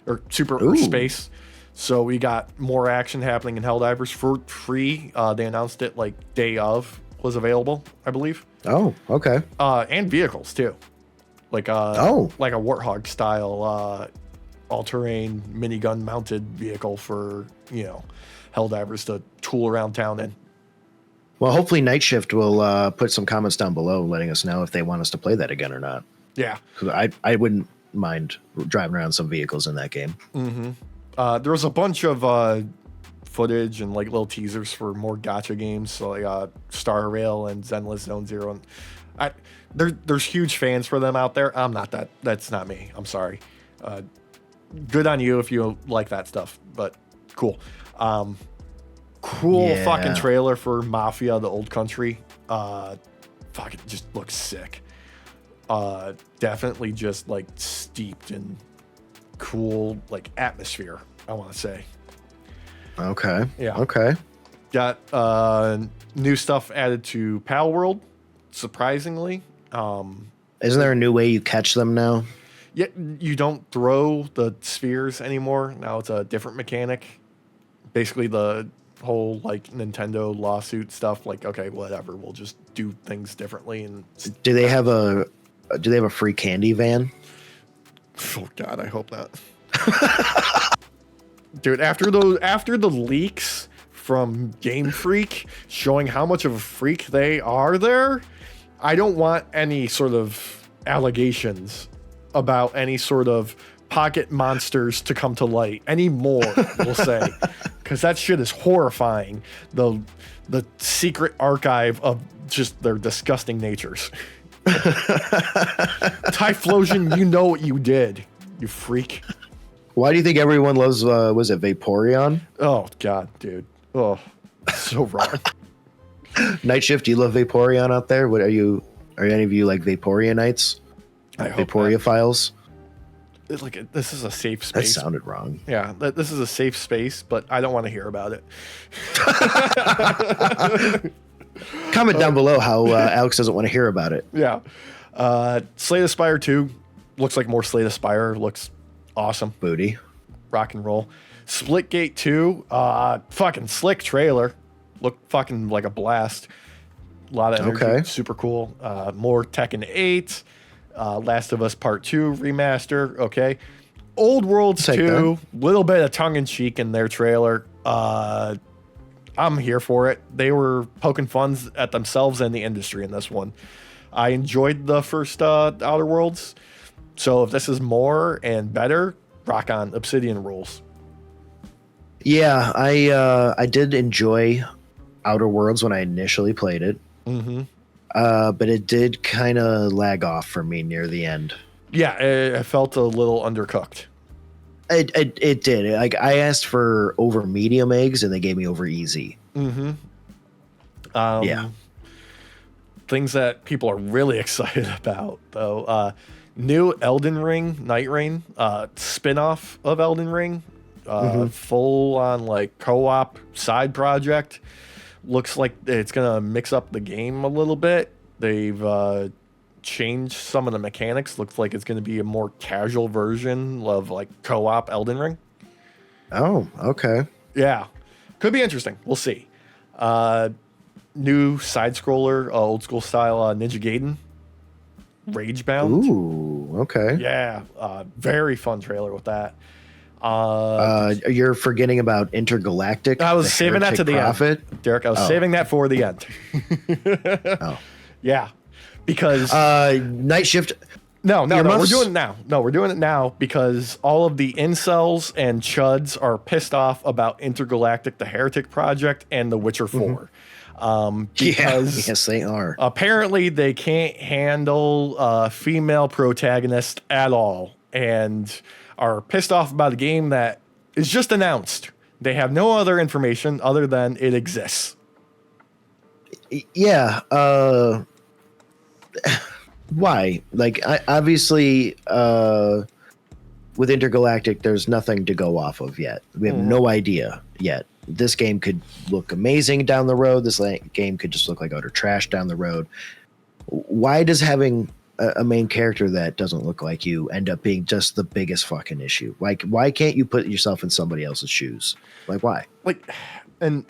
or super Earth space. So we got more action happening in Helldivers for free. They announced it like day of was available, I believe. Oh, okay. And vehicles too. Like like a Warthog style all-terrain minigun mounted vehicle for, Helldivers to tool around town in. Well, hopefully Night Shift will put some comments down below letting us know if they want us to play that again or not. Yeah. I wouldn't mind driving around some vehicles in that game. Mm-hmm. There was a bunch of footage and like little teasers for more gacha games, so like Star Rail and Zenless Zone Zero. And there's huge fans for them out there. I'm not that. That's not me. I'm sorry. Good on you if you like that stuff, but cool. Cool fucking trailer for Mafia: The Old Country. Fucking just looks sick. Definitely just like steeped in cool like atmosphere, I want to say. Okay. Yeah. Okay. Got new stuff added to Pal World, surprisingly. Isn't there a new way you catch them now? Yeah, you don't throw the spheres anymore. Now it's a different mechanic. Basically, the whole like Nintendo lawsuit stuff. Like, okay, whatever. We'll just do things differently. And do they have a free candy van? Oh God, I hope not. Dude, after the leaks from Game Freak showing how much of a freak they are there, I don't want any sort of allegations about any sort of pocket monsters to come to light anymore, we'll say. Because that shit is horrifying. The secret archive of just their disgusting natures. Typhlosion, you know what you did, you freak. Why do you think everyone loves, was it Vaporeon? Oh, God, dude. Oh, so wrong. Night Shift, do you love Vaporeon out there? Are any of you like Vaporeonites? Vaporeophiles? Like, this is a safe space. That sounded wrong. Yeah, this is a safe space, but I don't want to hear about it. Comment down below how Alex doesn't want to hear about it. Yeah. Slay the Spire 2 looks like more Slay the Spire. Looks awesome. Booty. Rock and roll. Splitgate 2, fucking slick trailer. Looked fucking like a blast. A lot of energy. Okay. Super cool. More Tekken 8. Last of Us Part 2 remaster. Okay. Old Worlds 2. Little bit of tongue-in-cheek in their trailer. I'm here for it. They were poking fun at themselves and the industry in this one. I enjoyed the first Outer Worlds. So if this is more and better, rock on. Obsidian rules. Yeah, I did enjoy Outer Worlds when I initially played it. Mm-hmm. But it did kind of lag off for me near the end. Yeah, it felt a little undercooked. It did. Like, I asked for over medium eggs and they gave me over easy. Mm-hmm. Yeah. Things that people are really excited about, though. New Elden Ring, Night Rain, spin-off of Elden Ring. Full on like co-op side project. Looks like it's gonna mix up the game a little bit. They've changed some of the mechanics. Looks like it's gonna be a more casual version of like co-op Elden Ring. Oh, okay. Yeah, could be interesting. We'll see. New side scroller, old school style Ninja Gaiden. Ragebound. Ooh, okay. Yeah, very fun trailer with that. You're forgetting about Intergalactic. I was saving that to the end, Derek. I was saving that for the end. Oh, yeah, because Night Shift. No, we're doing it now. No, we're doing it now because all of the incels and chuds are pissed off about Intergalactic, the Heretic Project, and The Witcher 4. Because yes, they are. Apparently, they can't handle female protagonist at all, and are pissed off about a game that is just announced. They have no other information other than it exists. Yeah. Why? Like, obviously, with Intergalactic, there's nothing to go off of yet. We have no idea yet. This game could look amazing down the road. This game could just look like utter trash down the road. Why does having a main character that doesn't look like you end up being just the biggest fucking issue? Like, why can't you put yourself in somebody else's shoes? Like, why? Like, and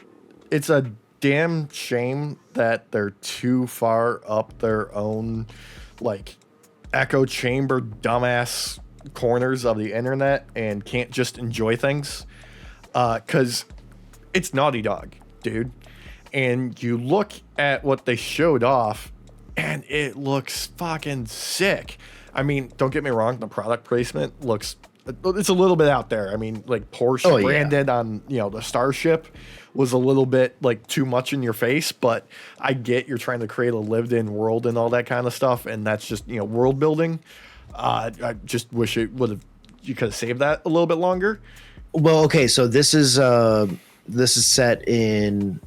it's a damn shame that they're too far up their own, like, echo chamber dumbass corners of the internet and can't just enjoy things. Because it's Naughty Dog, dude. And you look at what they showed off, and it looks fucking sick. I mean, don't get me wrong, the product placement looks, it's a little bit out there. I mean, like Porsche branded on, the Starship was a little bit like too much in your face, but I get you're trying to create a lived in world and all that kind of stuff. And that's just, world building. I just wish you could have saved that a little bit longer. Well, okay. So this is set in,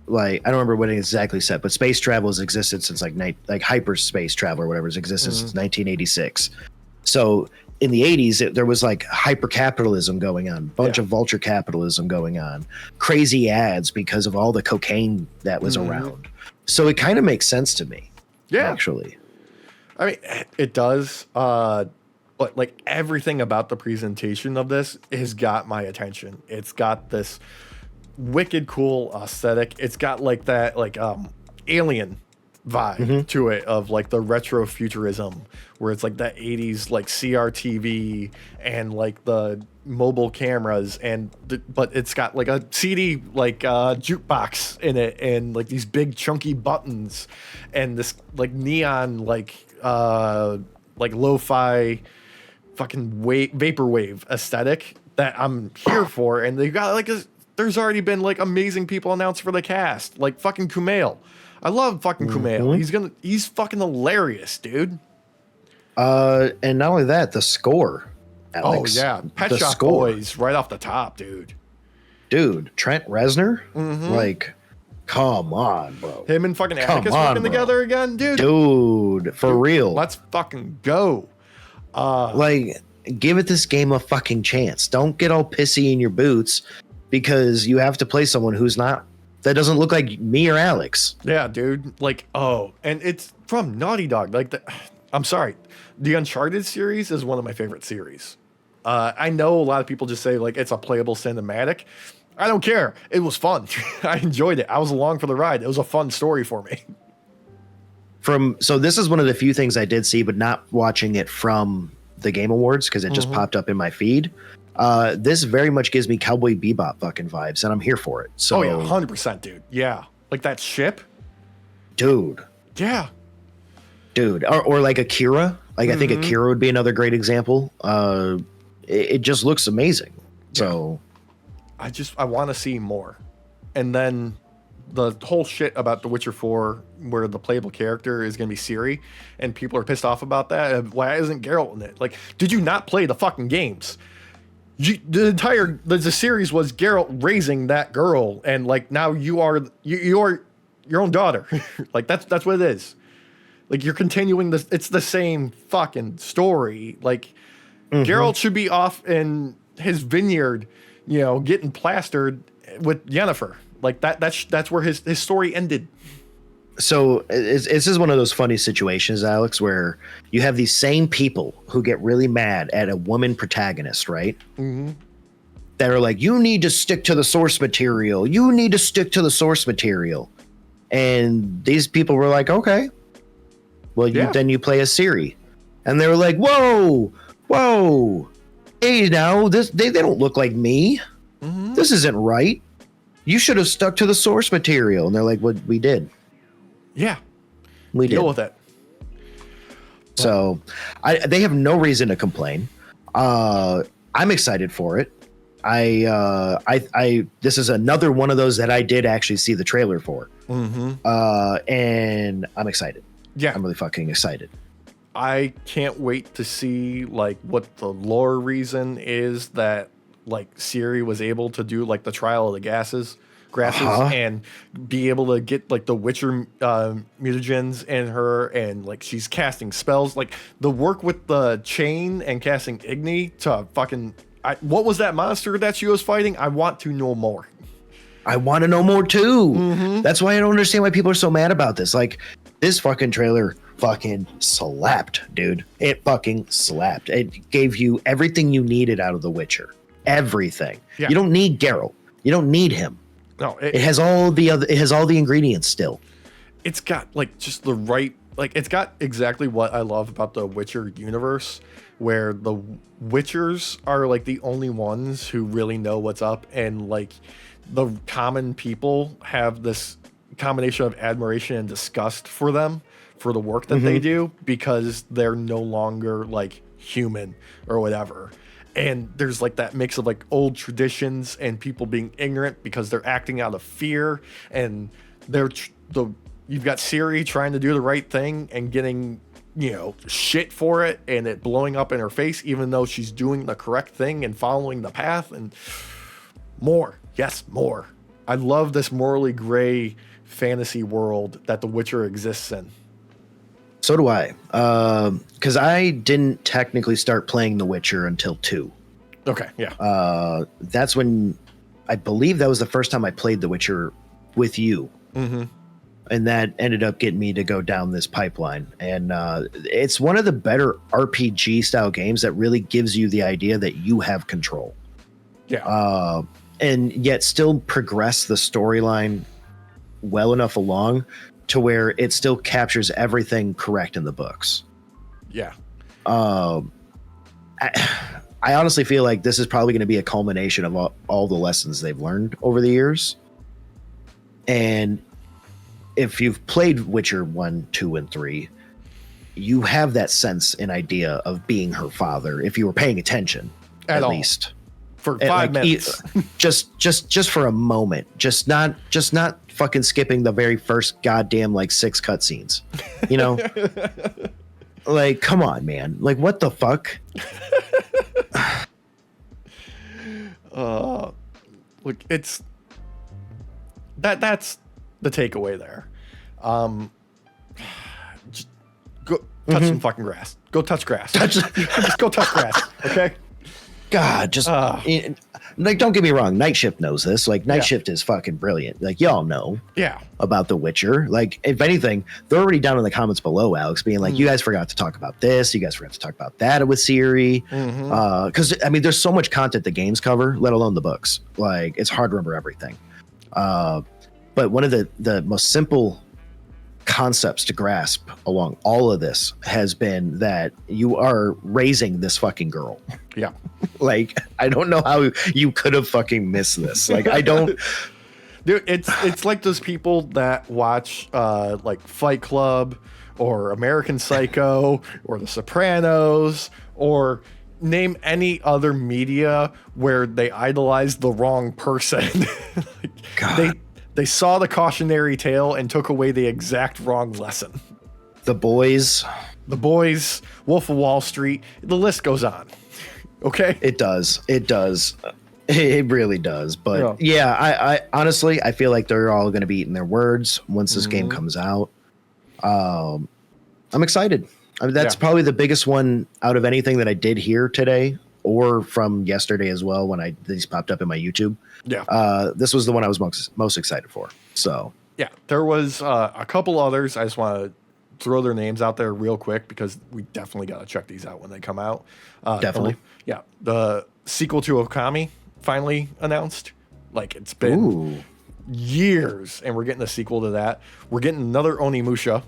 like, I don't remember when it exactly set, but space travel has existed since like hyperspace travel or whatever has existed since 1986. So in the 80s, there was like hyper capitalism going on, bunch of vulture capitalism going on, crazy ads because of all the cocaine that was around. So it kind of makes sense to me. Yeah, actually. I mean, it does. But like everything about the presentation of this has got my attention. It's got this wicked cool aesthetic. It's got like that, like Alien vibe to it, of like the retro futurism, where it's like that 80s like CRTV and like the mobile cameras, and but it's got like a CD like jukebox in it, and like these big chunky buttons, and this like neon like lo-fi fucking vaporwave aesthetic that I'm here for. And they got like there's already been like amazing people announced for the cast, like fucking Kumail. I love fucking Kumail. He's fucking hilarious, dude. And not only that, the score, Alex. Oh yeah, Pet Shop Boys right off the top, dude. Dude, Trent Reznor, like, come on, bro. Him and fucking Atticus working together again, dude. Dude, for real. Let's fucking go. Like, give it this game a fucking chance. Don't get all pissy in your boots because you have to play someone that doesn't look like me or Alex. Yeah, dude. Like, oh, and it's from Naughty Dog. Like, I'm sorry, the Uncharted series is one of my favorite series. I know a lot of people just say like it's a playable cinematic. I don't care. It was fun. I enjoyed it. I was along for the ride. It was a fun story for me. So this is one of the few things I did see, but not watching it from the Game Awards because it just popped up in my feed. This very much gives me Cowboy Bebop fucking vibes, and I'm here for it. So, oh yeah, 100%, dude. Yeah, like that ship, dude. Yeah, dude. Or like Akira. Like I think Akira would be another great example. It just looks amazing. Yeah. So, I want to see more. And then the whole shit about The Witcher 4, where the playable character is going to be Ciri, and people are pissed off about that. Why isn't Geralt in it? Like, did you not play the fucking games? The series was Geralt raising that girl, and like now you are your own daughter. Like that's what it is. Like you're continuing this. It's the same fucking story. Like Geralt should be off in his vineyard, getting plastered with Yennefer. Like that's where his story ended. So this is one of those funny situations, Alex, where you have these same people who get really mad at a woman protagonist, right? That are like, you need to stick to the source material. You need to stick to the source material. And these people were like, okay, well, then you play as Ciri. And they were like, whoa, hey, now they don't look like me. This isn't right. You should have stuck to the source material. And they're like, well, we did. Yeah, we deal did. with it. So, they have no reason to complain. I'm excited for it. This is another one of those that I did actually see the trailer for. And I'm excited. Yeah, I'm really fucking excited. I can't wait to see like what the lore reason is that like Ciri was able to do like the trial of the grasses and be able to get like the Witcher mutagens in her, and like she's casting spells, like the work with the chain and casting Igni to fucking what was that monster that she was fighting? I want to know more. I want to know more too. That's why I don't understand why people are so mad about this. Like this fucking trailer fucking slapped, dude. It fucking slapped. It gave you everything you needed out of The Witcher. Everything. Yeah. You don't need Geralt. You don't need him. No, it has all the ingredients still. It's got like just the right, like it's got exactly what I love about the Witcher universe, where the Witchers are like the only ones who really know what's up, and like the common people have this combination of admiration and disgust for them for the work that they do, because they're no longer like human or whatever. And there's like that mix of like old traditions and people being ignorant because they're acting out of fear, and you've got Ciri trying to do the right thing and getting shit for it, and it blowing up in her face, even though she's doing the correct thing and following the path. And more, yes, more. I love this morally gray fantasy world that The Witcher exists in. So do I, because I didn't technically start playing The Witcher until 2. Okay, yeah. That's when I believe that was the first time I played The Witcher with you. And that ended up getting me to go down this pipeline. And it's one of the better RPG style games that really gives you the idea that you have control. Yeah. And yet still progress the storyline well enough along to where it still captures everything correct in the books. Yeah. I honestly feel like this is probably going to be a culmination of all the lessons they've learned over the years. And if you've played Witcher 1, 2, and 3, you have that sense and idea of being her father if you were paying attention at least for 5 minutes. just for a moment, just not fucking skipping the very first goddamn like 6 cutscenes, you know. Like, come on, man, like what the fuck. Look, it's that's the takeaway there. Just go touch some fucking grass. Go touch grass. Just go touch grass. Okay. God, just like, don't get me wrong. Night Shift knows this. Like, Night Shift is fucking brilliant. Like, y'all know about The Witcher. Like, if anything, they're already down in the comments below, Alex, being like, you guys forgot to talk about this. You guys forgot to talk about that with Siri. Because, I mean, there's so much content the games cover, let alone the books. Like, it's hard to remember everything. But one of the most simple concepts to grasp along all of this has been that you are raising this fucking girl. Yeah. Like, I don't know how you could have fucking missed this. Like, I don't. Dude, it's like those people that watch like Fight Club or American Psycho or The Sopranos or name any other media where they idolize the wrong person. Like, God. They saw the cautionary tale and took away the exact wrong lesson. The Boys, Wolf of Wall Street, the list goes on. Okay? It does. It really does. But yeah, I honestly, I feel like they're all going to be eating their words once this game comes out. I'm excited. I mean, that's probably the biggest one out of anything that I did hear today or from yesterday as well when these popped up in my YouTube. Yeah. This was the one I was most excited for. So yeah, there was a couple others. I just want to throw their names out there real quick because we definitely got to check these out when they come out. Definitely. The sequel to Okami finally announced. Like, it's been years, and we're getting a sequel to that. We're getting another Onimusha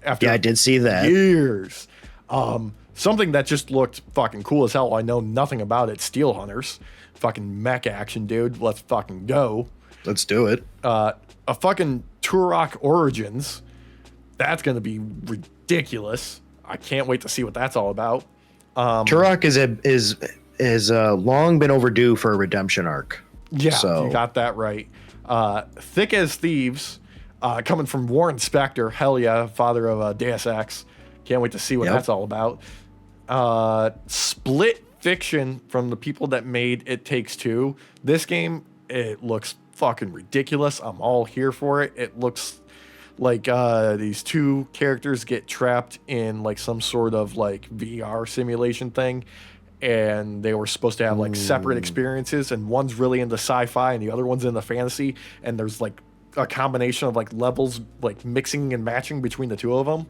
after I did see that. Years. Something that just looked fucking cool as hell. I know nothing about it. Steel Hunters. Fucking mech action, dude. Let's fucking go. Let's do it. A fucking Turok Origins. That's going to be ridiculous. I can't wait to see what that's all about. Turok is long been overdue for a redemption arc. Yeah, so. You got that right. Thick as Thieves, coming from Warren Spector. Hell yeah, father of Deus Ex. Can't wait to see what that's all about. Split Fiction from the people that made It Takes Two. This game, it looks fucking ridiculous. I'm all here for it. It looks like these two characters get trapped in like some sort of like VR simulation thing, and they were supposed to have like separate experiences, and one's really into sci-fi and the other one's into fantasy, and there's like a combination of like levels like mixing and matching between the two of them.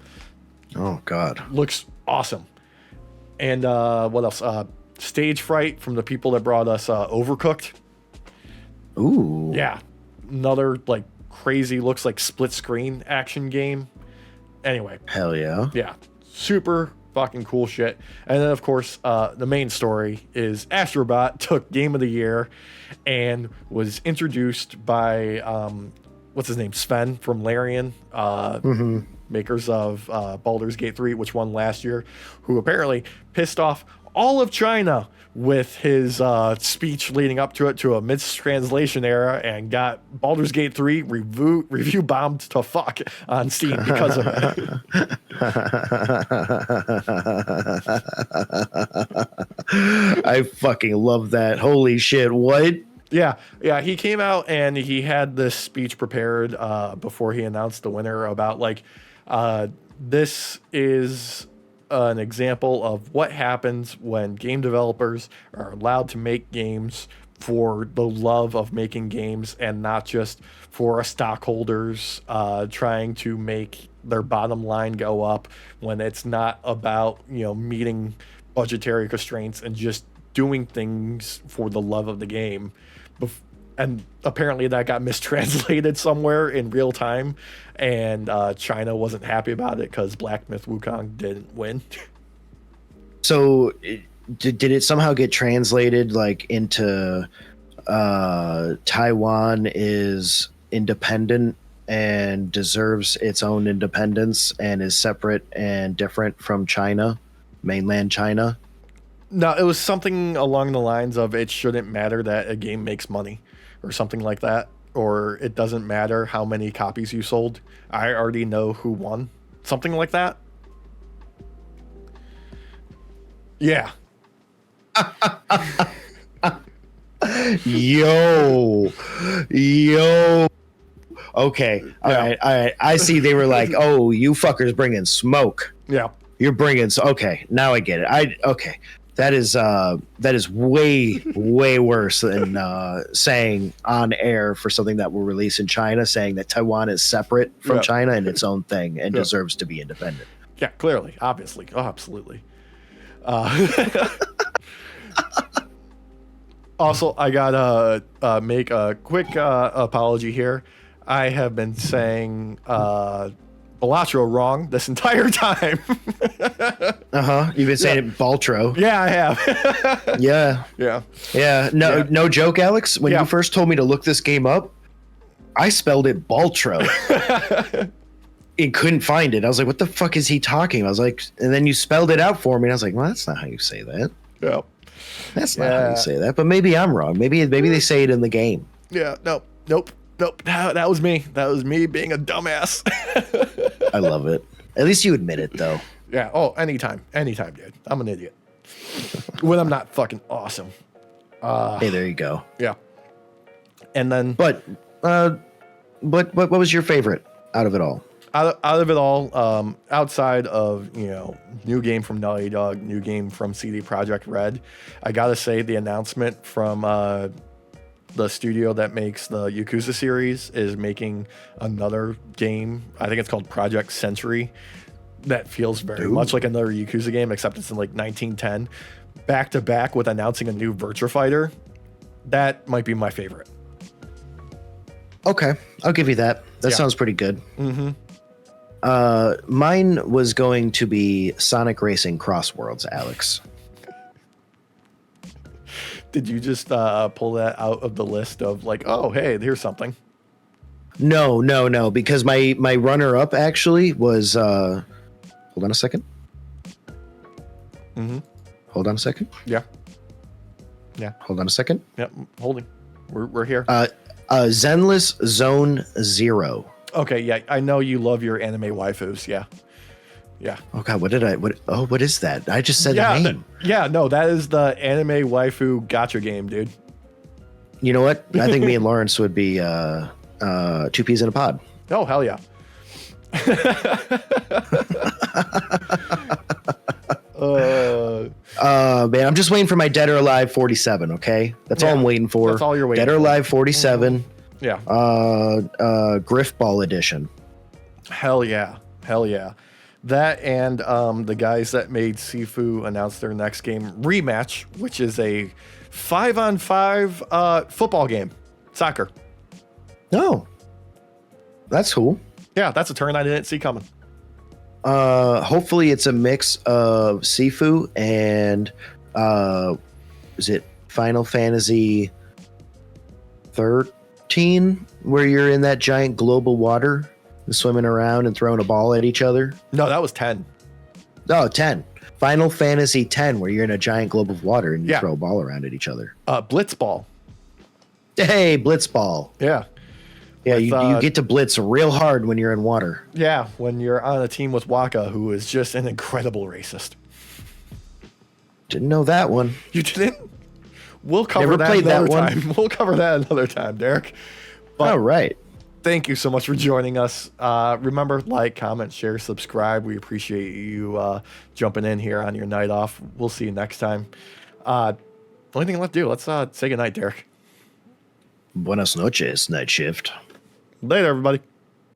Oh god, looks awesome. And what else? Stage Fright from the people that brought us Overcooked. Ooh. Yeah, another like crazy, looks like split screen action game. Anyway. Hell yeah. Yeah. Super fucking cool shit. And then of course, the main story is Astrobot took Game of the Year and was introduced by what's his name? Sven from Larian, makers of Baldur's Gate 3, which won last year, who apparently pissed off all of China with his speech leading up to it, to a mistranslation era, and got Baldur's Gate 3 review bombed to fuck on Steam because of it. I fucking love that. Holy shit, what? Yeah, he came out and he had this speech prepared before he announced the winner about like, this is an example of what happens when game developers are allowed to make games for the love of making games and not just for stockholders trying to make their bottom line go up, when it's not about, you know, meeting budgetary constraints and just doing things for the love of the game. And apparently that got mistranslated somewhere in real time, and China wasn't happy about it because Black Myth Wukong didn't win. So did it somehow get translated like into Taiwan is independent and deserves its own independence and is separate and different from China, mainland China? No, it was something along the lines of it shouldn't matter that a game makes money or something like that, or it doesn't matter how many copies you sold. I already know who won. Something like that. Yeah. Yo. Okay. All right. I see they were like, oh, you fuckers bringing smoke. Yeah. You're bringing. Okay. Now I get it. Okay. That is way worse than saying on air for something that will release in China, saying that Taiwan is separate from China and its own thing and deserves to be independent. Yeah, clearly, obviously, absolutely. Also, I gotta make a quick apology here. I have been saying Balatro wrong this entire time. You've been saying it Baltro. Yeah, I have. Yeah. No joke, Alex. When you first told me to look this game up, I spelled it Baltro. And couldn't find it. I was like, what the fuck is he talking? I was like, and then you spelled it out for me, and I was like, well, that's not how you say that. Yeah. That's not how you say that. But maybe I'm wrong. Maybe they say it in the game. Yeah. Nope. That was me. That was me being a dumbass. I love it. At least you admit it, though. Yeah. Oh, anytime, dude. I'm an idiot. When I'm not fucking awesome. Hey, there you go. Yeah. And then, but what was your favorite out of it all? Out of it all, outside of new game from Naughty Dog, new game from CD Projekt Red, I gotta say the announcement from the studio that makes the Yakuza series is making another game. I think it's called Project Century. That feels very much like another Yakuza game, except it's in like 1910, back to back with announcing a new Virtua Fighter. That might be my favorite. Okay, I'll give you that. That sounds pretty good. Mm-hmm. Mine was going to be Sonic Racing Cross Worlds, Alex. Did you just pull that out of the list of like, oh, hey, here's something? No, because my runner-up actually was... hold on a second. Mm-hmm. Hold on a second. Yeah. Hold on a second. Yep, holding. We're here. Zenless Zone Zero. Okay, yeah, I know you love your anime waifus. Yeah. Oh God, what is that? I just said the name. No, that is the anime waifu gacha game, dude. You know what? I think me and Lawrence would be two peas in a pod. Oh, hell yeah. Man, I'm just waiting for my Dead or Alive 47, okay? That's all I'm waiting for. That's all you're waiting for. Dead or Alive 47. Mm-hmm. Yeah. Griff Ball edition. Hell yeah. That and the guys that made Sifu announced their next game, Rematch, which is a 5-on-5 football game. Soccer. Oh. That's cool. Yeah, that's a turn I didn't see coming. Hopefully it's a mix of Sifu and is it Final Fantasy 13 where you're in that giant global water and swimming around and throwing a ball at each other? No, that was 10. Oh, 10. Final Fantasy 10 where you're in a giant globe of water and you throw a ball around at each other. Blitzball. Hey, Blitzball. Yeah. Yeah, you get to blitz real hard when you're in water. Yeah, when you're on a team with Waka, who is just an incredible racist. Didn't know that one. You didn't? We'll cover that another time. We'll cover that another time, Derek. All right. Thank you so much for joining us. Remember, like, comment, share, subscribe. We appreciate you jumping in here on your night off. We'll see you next time. Only thing left to do, let's say goodnight, Derek. Buenas noches, night shift. Later, everybody.